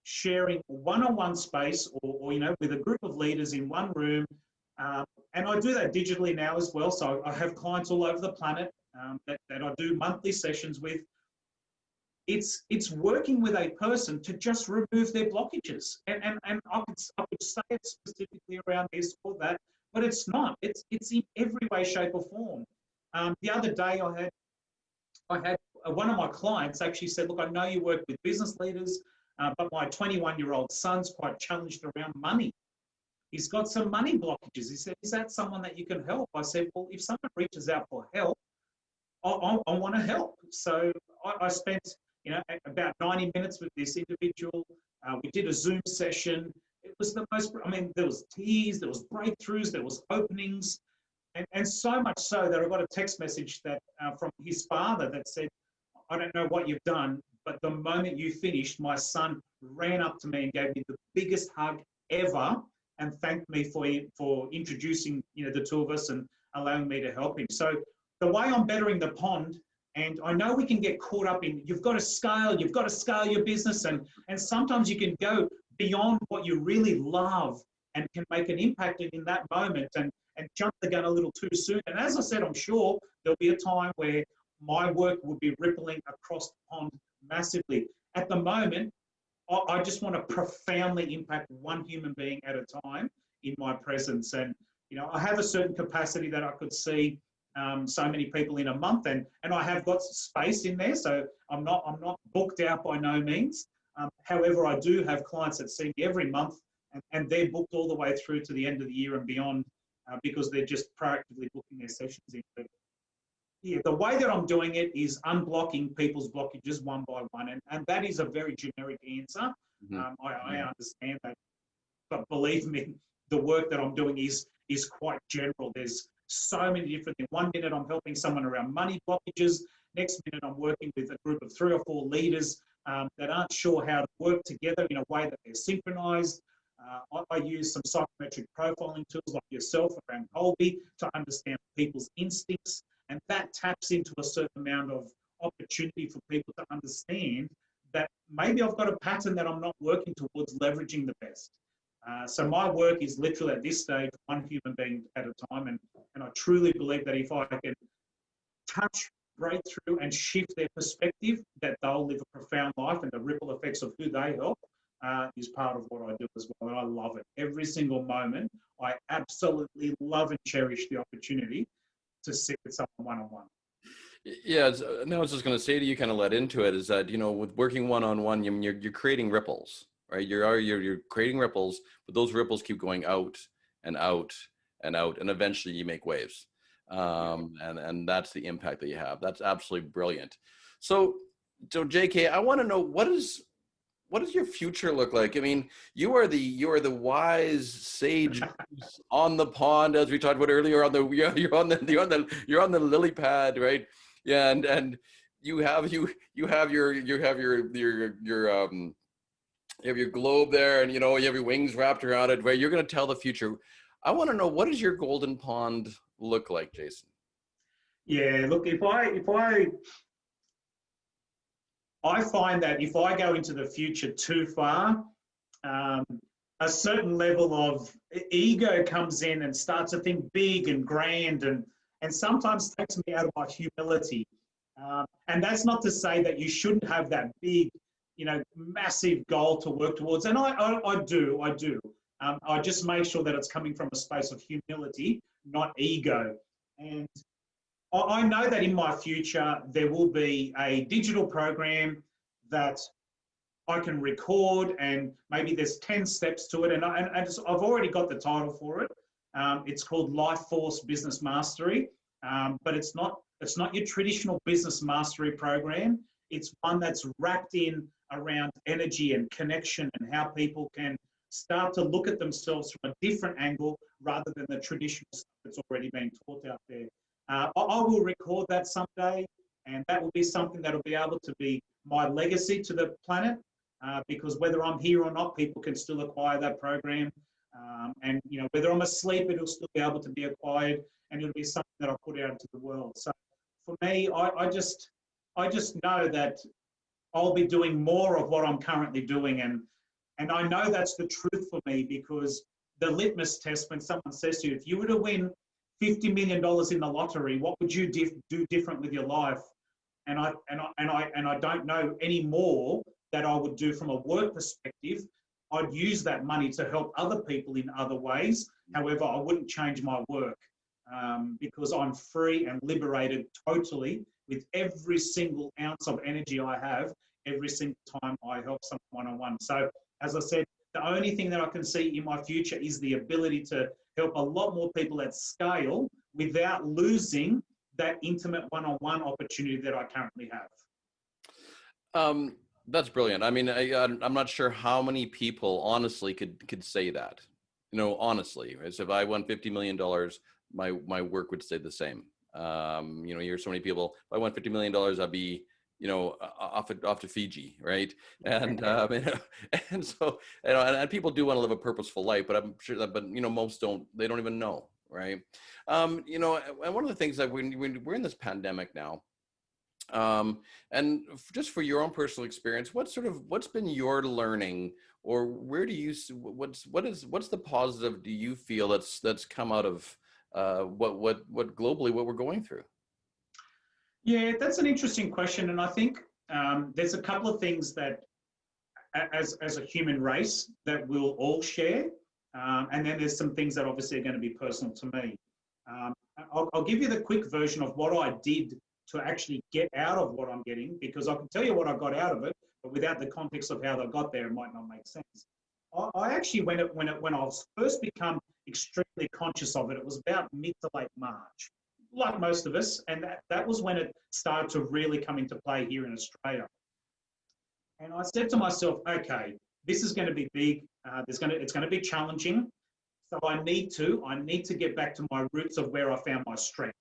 sharing one-on-one space or with a group of leaders in one room. And I do that digitally now as well. So I have clients all over the planet that I do monthly sessions with. It's working with a person to just remove their blockages. And I could say it specifically around this or that, but it's not. It's in every way, shape or form. The other day I had one of my clients actually said, look, I know you work with business leaders, but my 21-year-old son's quite challenged around money. He's got some money blockages. He said, is that someone that you can help? I said, well, if someone reaches out for help, I want to help. So I spent about 90 minutes with this individual. We did a Zoom session. It was the most, there was tears, there was breakthroughs, there was openings, and so much so that I got a text message that from his father that said, I don't know what you've done, but the moment you finished, my son ran up to me and gave me the biggest hug ever and thanked me for introducing the two of us and allowing me to help him. So the way I'm bettering the pond, and I know we can get caught up in you've got to scale your business, and sometimes you can go beyond what you really love and can make an impact in that moment and jump the gun a little too soon. And as I said, I'm sure there'll be a time where my work will be rippling across the pond massively. At the moment, I just want to profoundly impact one human being at a time in my presence. And, I have a certain capacity that I could see so many people in a month, and I have got space in there. So I'm not booked out by no means. However, I do have clients that see me every month, and they're booked all the way through to the end of the year and beyond because they're just proactively booking their sessions in. But yeah, the way that I'm doing it is unblocking people's blockages one by one. And that is a very generic answer. I understand that. But believe me, the work that I'm doing is quite general. There's so many different things. One minute I'm helping someone around money blockages. Next minute I'm working with a group of 3 or 4 leaders that aren't sure how to work together in a way that they're synchronized. I use some psychometric profiling tools like yourself around Colby to understand people's instincts. And that taps into a certain amount of opportunity for people to understand that maybe I've got a pattern that I'm not working towards leveraging the best. So my work is literally at this stage, one human being at a time. And I truly believe that if I can touch, break through and shift their perspective, that they'll live a profound life, and the ripple effects of who they help is part of what I do as well. And I love it. Every single moment, I absolutely love and cherish the opportunity to sit with someone one-on-one. Yeah, no, I was just going to say to you, kind of led into it, is that, with working one-on-one, you're creating ripples, right? You're creating ripples, but those ripples keep going out and out and out, and eventually you make waves. And that's the impact that you have. That's absolutely brilliant. So JK, I want to know, what does your future look like? I mean, you are the wise sage on the pond, as we talked about earlier. You're on the lily pad, right? Yeah, and you have your globe there, and you have your wings wrapped around it, right? You're going to tell the future. I want to know, what does your golden pond look like, Jason? Yeah, look, I find that if I go into the future too far, a certain level of ego comes in and starts to think big and grand, and sometimes takes me out of my humility. And that's not to say that you shouldn't have that big, massive goal to work towards. And I do. I just make sure that it's coming from a space of humility, not ego. And I know that in my future, there will be a digital program that I can record, and maybe there's 10 steps to it. And I've already got the title for it. It's called Life Force Business Mastery, but it's not your traditional business mastery program. It's one that's wrapped in around energy and connection and how people can start to look at themselves from a different angle rather than the traditional stuff that's already been taught out there. I will record that someday, and that will be something that will be able to be my legacy to the planet, because whether I'm here or not, people can still acquire that program. And whether I'm asleep, it'll still be able to be acquired, and it'll be something that I'll put out into the world. So for me, I just know that I'll be doing more of what I'm currently doing, and I know that's the truth for me, because the litmus test, when someone says to you, if you were to win $50 million in the lottery, what would you do different with your life? And I don't know any more that I would do from a work perspective. I'd use that money to help other people in other ways. However, I wouldn't change my work, because I'm free and liberated totally with every single ounce of energy I have, every single time I help someone one-on-one. So as I said, the only thing that I can see in my future is the ability to help a lot more people at scale without losing that intimate one-on-one opportunity that I currently have. That's brilliant. I mean, I'm not sure how many people honestly could say that. Honestly, as if I won $50 million, my work would stay the same. You hear so many people. If I won $50 million, I'd be off to Fiji, right? And and so and people do want to live a purposeful life, but I'm sure that most don't. They don't even know, right? And one of the things that we're in this pandemic now. And just for your own personal experience, what's been your learning, or where do you what's the positive do you feel that's come out of what globally what we're going through? Yeah, that's an interesting question, and I think there's a couple of things that as a human race that we'll all share, and then there's some things that obviously are going to be personal to me. I'll give you the quick version of what I did to actually get out of what I'm getting, because I can tell you what I got out of it, but without the context of how I got there, it might not make sense. I actually, when I was first become extremely conscious of it, it was about mid to late March, like most of us, and that was when it started to really come into play here in Australia. And I said to myself, okay, this is going to be big. It's going to be challenging. So I need to get back to my roots of where I found my strength.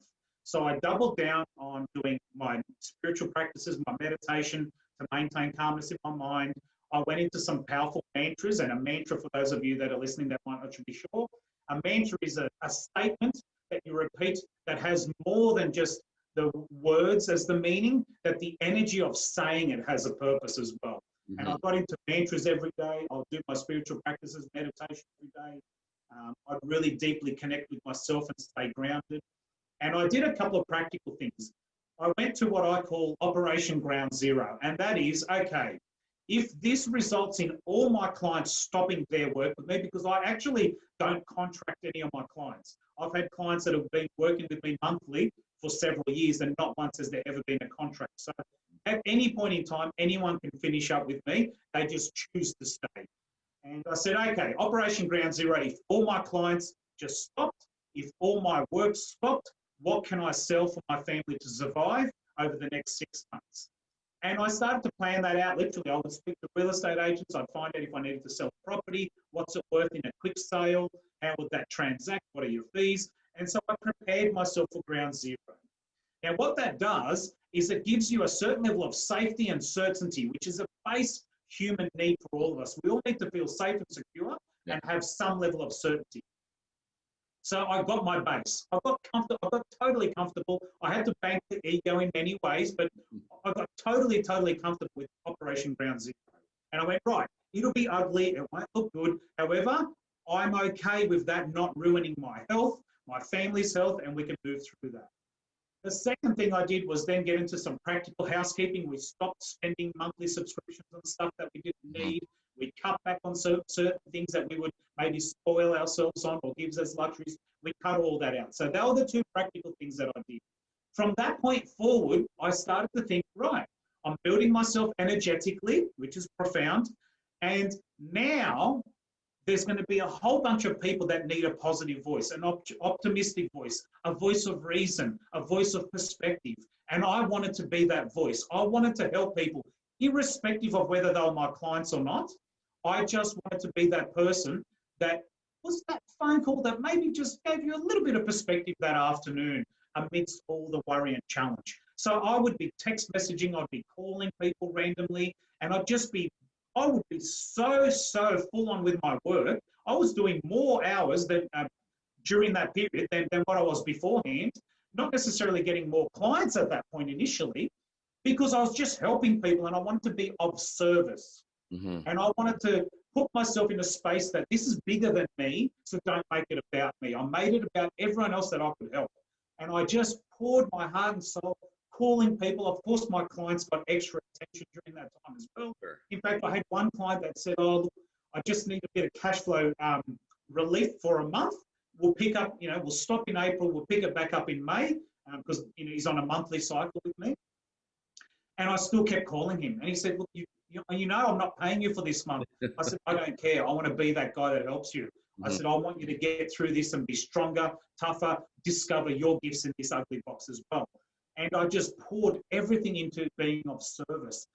So I doubled down on doing my spiritual practices, my meditation to maintain calmness in my mind. I went into some powerful mantras, and a mantra, for those of you that are listening that might not be sure, a mantra is a statement that you repeat that has more than just the words as the meaning, that the energy of saying it has a purpose as well. Mm-hmm. And I got into mantras every day. I'll do my spiritual practices, meditation every day. I'd really deeply connect with myself and stay grounded. And I did a couple of practical things. I went to what I call Operation Ground Zero. And that is, okay, if this results in all my clients stopping their work with me, because I actually don't contract any of my clients. I've had clients that have been working with me monthly for several years, and not once has there ever been a contract. So at any point in time, anyone can finish up with me. They just choose to stay. And I said, okay, Operation Ground Zero, if all my clients just stopped, if all my work stopped, what can I sell for my family to survive over the next 6 months? And I started to plan that out. Literally, I would speak to real estate agents. I'd find out if I needed to sell a property, what's it worth in a quick sale, how would that transact, what are your fees? And so I prepared myself for Ground Zero. Now, what that does is it gives you a certain level of safety and certainty, which is a base human need for all of us. We all need to feel safe and secure and have some level of certainty. So I got my base. I got comfortable. I got totally comfortable. I had to bank the ego in many ways, but I got totally comfortable with Operation Ground Zero. And I went, right, it'll be ugly. It won't look good. However, I'm okay with that not ruining my health, my family's health, and we can move through that. The second thing I did was then get into some practical housekeeping. We stopped spending monthly subscriptions on stuff that we didn't need. We cut back on certain things that we would maybe spoil ourselves on or gives us luxuries. We cut all that out. So they were the two practical things that I did. From that point forward, I started to think, right, I'm building myself energetically, which is profound. And now there's going to be a whole bunch of people that need a positive voice, an optimistic voice, a voice of reason, a voice of perspective. And I wanted to be that voice. I wanted to help people, irrespective of whether they were my clients or not. I just wanted to be that person that was that phone call that maybe just gave you a little bit of perspective that afternoon amidst all the worry and challenge. So I would be text messaging, I'd be calling people randomly, and I would be so full on with my work. I was doing more hours than during that period than what I was beforehand, not necessarily getting more clients at that point initially, because I was just helping people and I wanted to be of service. Mm-hmm. And I wanted to put myself in a space that this is bigger than me, so don't make it about me. I made it about everyone else that I could help. And I just poured my heart and soul, calling people. Of course, my clients got extra attention during that time as well. Sure. In fact, I had one client that said, oh, look, I just need a bit of cash flow relief for a month. We'll pick up, we'll stop in April, we'll pick it back up in May, because he's on a monthly cycle with me. And I still kept calling him. And he said, look, I'm not paying you for this month. I said, I don't care. I want to be that guy that helps you. Mm-hmm. I said, I want you to get through this and be stronger, tougher, discover your gifts in this ugly box as well. And I just poured everything into being of service.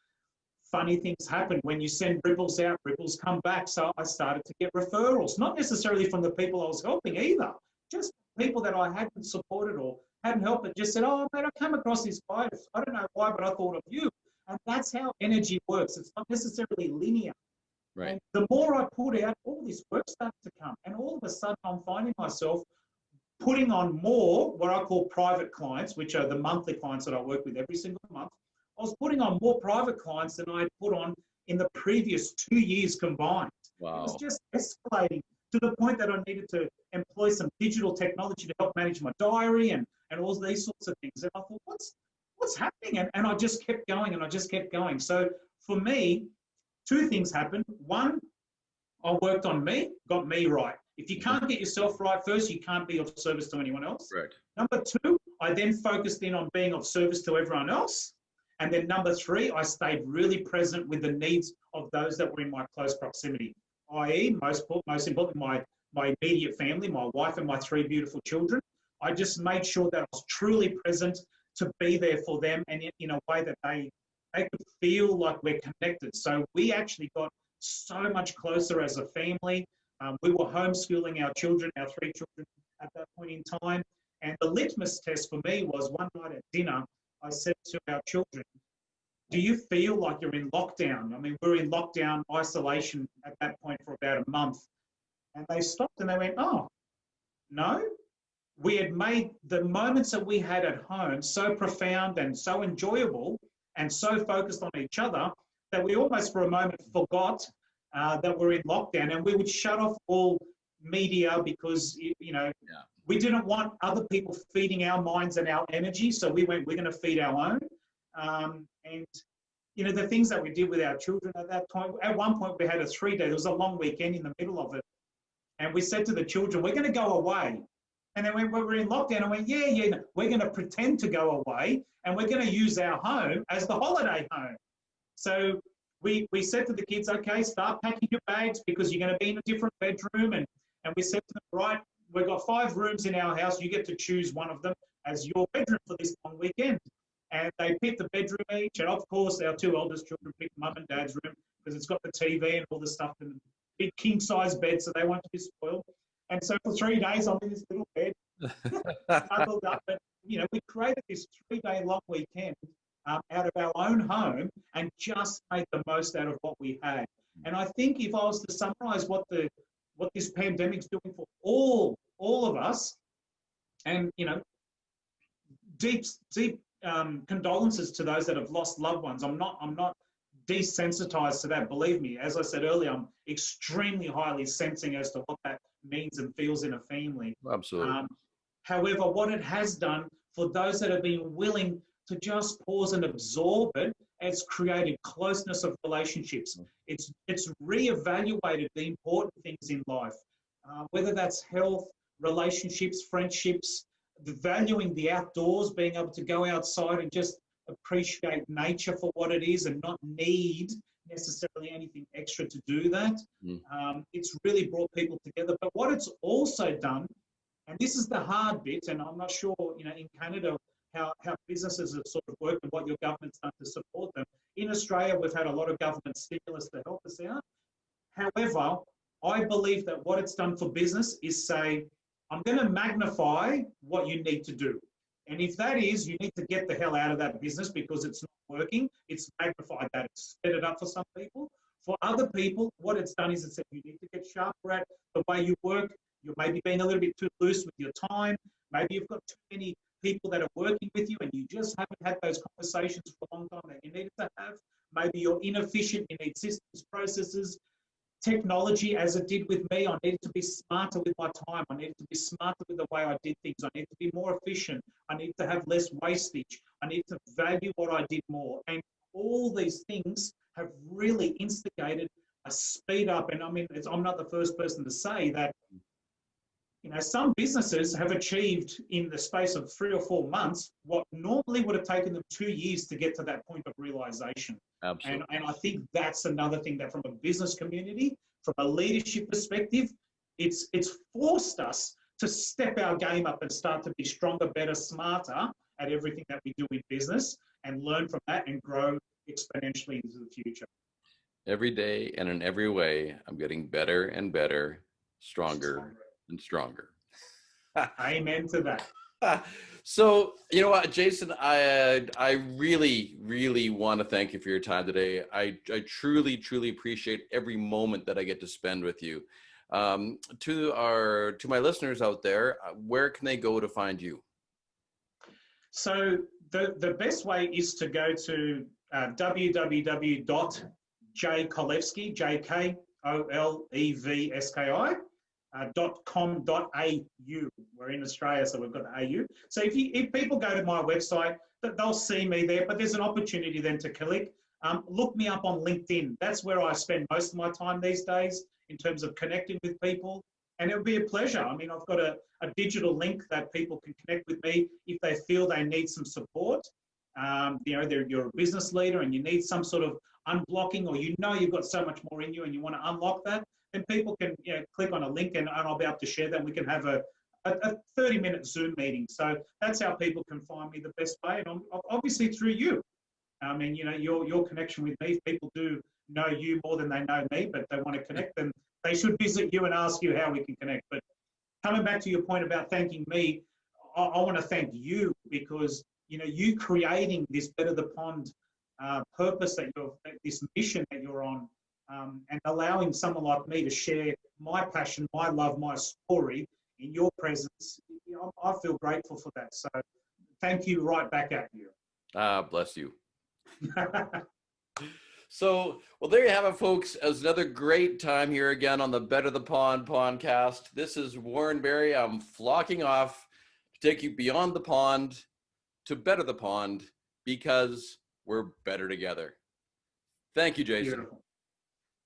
Funny things happen. When you send ripples out, ripples come back. So I started to get referrals, not necessarily from the people I was helping either, just people that I hadn't supported or hadn't helped, but just said, oh, mate, I came across this guy. I don't know why, but I thought of you. And that's how energy works. It's not necessarily linear. Right. And the more I put out, all this work started to come. And all of a sudden, I'm finding myself putting on more what I call private clients, which are the monthly clients that I work with every single month. I was putting on more private clients than I had put on in the previous 2 years combined. Wow. It was just escalating to the point that I needed to employ some digital technology to help manage my diary and all these sorts of things. And I thought, what's happening? And I just kept going and I just kept going. So for me, two things happened. One, I worked on me, got me right. If you can't get yourself right first, you can't be of service to anyone else. Right. Number two, I then focused in on being of service to everyone else. And then number three, I stayed really present with the needs of those that were in my close proximity, i.e. most importantly, my immediate family, my wife and my 3 beautiful children. I just made sure that I was truly present to be there for them and in a way that they could feel like we're connected. So we actually got so much closer as a family. We were homeschooling our children, our 3 children at that point in time. And the litmus test for me was one night at dinner, I said to our children, do you feel like you're in lockdown? I mean, we're in lockdown isolation at that point for about a month. And they stopped and they went, oh, no. We had made the moments that we had at home so profound and so enjoyable and so focused on each other that we almost for a moment forgot that we're in lockdown, and we would shut off all media because, we didn't want other people feeding our minds and our energy. So we went, we're going to feed our own. And the things that we did with our children at that time, at one point we had a 3-day, there was a long weekend in the middle of it. And we said to the children, we're going to go away. And then when we were in lockdown, I went, yeah, we're going to pretend to go away and we're going to use our home as the holiday home. So we said to the kids, okay, start packing your bags because you're going to be in a different bedroom. And we said to them, right, we've got 5 rooms in our house. You get to choose one of them as your bedroom for this long weekend. And they picked the bedroom each. And of course, our 2 eldest children picked mum and dad's room because it's got the TV and all the stuff and the big king size bed. So they won't be spoiled. And so for 3 days, I'm in this little bed, snuggled up. But, we created this 3-day long weekend out of our own home and just made the most out of what we had. And I think if I was to summarize what this pandemic's doing for all of us, and, deep condolences to those that have lost loved ones. I'm not desensitized to that. Believe me, as I said earlier, I'm extremely highly sensing as to what that means and feels in a family. Absolutely. However, what it has done for those that have been willing to just pause and absorb it, it's created closeness of relationships. It's reevaluated the important things in life, whether that's health, relationships, friendships, valuing the outdoors, being able to go outside and just appreciate nature for what it is and not need necessarily anything extra to do that. It's really brought people together. But what it's also done, and this is the hard bit, and I'm not sure, in Canada, how businesses have sort of worked and what your government's done to support them. In Australia, we've had a lot of government stimulus to help us out. However, I believe that what it's done for business is say, I'm going to magnify what you need to do. And if that is, you need to get the hell out of that business because it's not working, it's magnified that. It's sped it up for some people. For other people, what it's done is it said you need to get sharper at the way you work. You're maybe being a little bit too loose with your time. Maybe you've got too many people that are working with you and you just haven't had those conversations for a long time that you needed to have. Maybe you're inefficient, you need systems, processes, technology, as it did with me. I needed to be smarter with my time. I needed to be smarter with the way I did things. I needed to be more efficient. I needed to have less wastage. I need to value what I did more. And all these things have really instigated a speed up. And I mean, I'm not the first person to say that, some businesses have achieved in the space of 3 or 4 months what normally would have taken them 2 years to get to that point of realization. Absolutely. And I think that's another thing that from a business community, from a leadership perspective, it's forced us to step our game up and start to be stronger, better, smarter at everything that we do in business and learn from that and grow exponentially into the future. Every day and in every way, I'm getting better and better, stronger and stronger. Amen to that. So, you know what, Jason, I really, really want to thank you for your time today. I truly, truly appreciate every moment that I get to spend with you. To my listeners out there, where can they go to find you? So the best way is to go to www.jkolevski, JKOLEVSKI, .com.au. We're in Australia, so we've got the AU. So if people go to my website, they'll see me there, but there's an opportunity then to click. Look me up on LinkedIn. That's where I spend most of my time these days in terms of connecting with people. And it would be a pleasure. I mean, I've got a digital link that people can connect with me if they feel they need some support. You're a business leader and you need some sort of unblocking, or you've got so much more in you and you want to unlock that, then people can click on a link and I'll be able to share that. We can have a 30-minute Zoom meeting. So that's how people can find me the best way. And obviously through you. I mean, your connection with me, if people do know you more than they know me, but they want to connect, then they should visit you and ask you how we can connect. But coming back to your point about thanking me, I want to thank you because, you creating this Better the Pond purpose this mission that you're on, and allowing someone like me to share my passion, my love, my story in your presence, I feel grateful for that. So thank you right back at you. Bless you. So, well, there you have it, folks. It was another great time here again on the Better the Pond podcast. This is Warren Berry. I'm flocking off to take you beyond the pond to better the pond because we're better together. Thank you, Jason. Beautiful.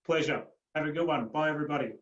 Pleasure. Have a good one. Bye, everybody.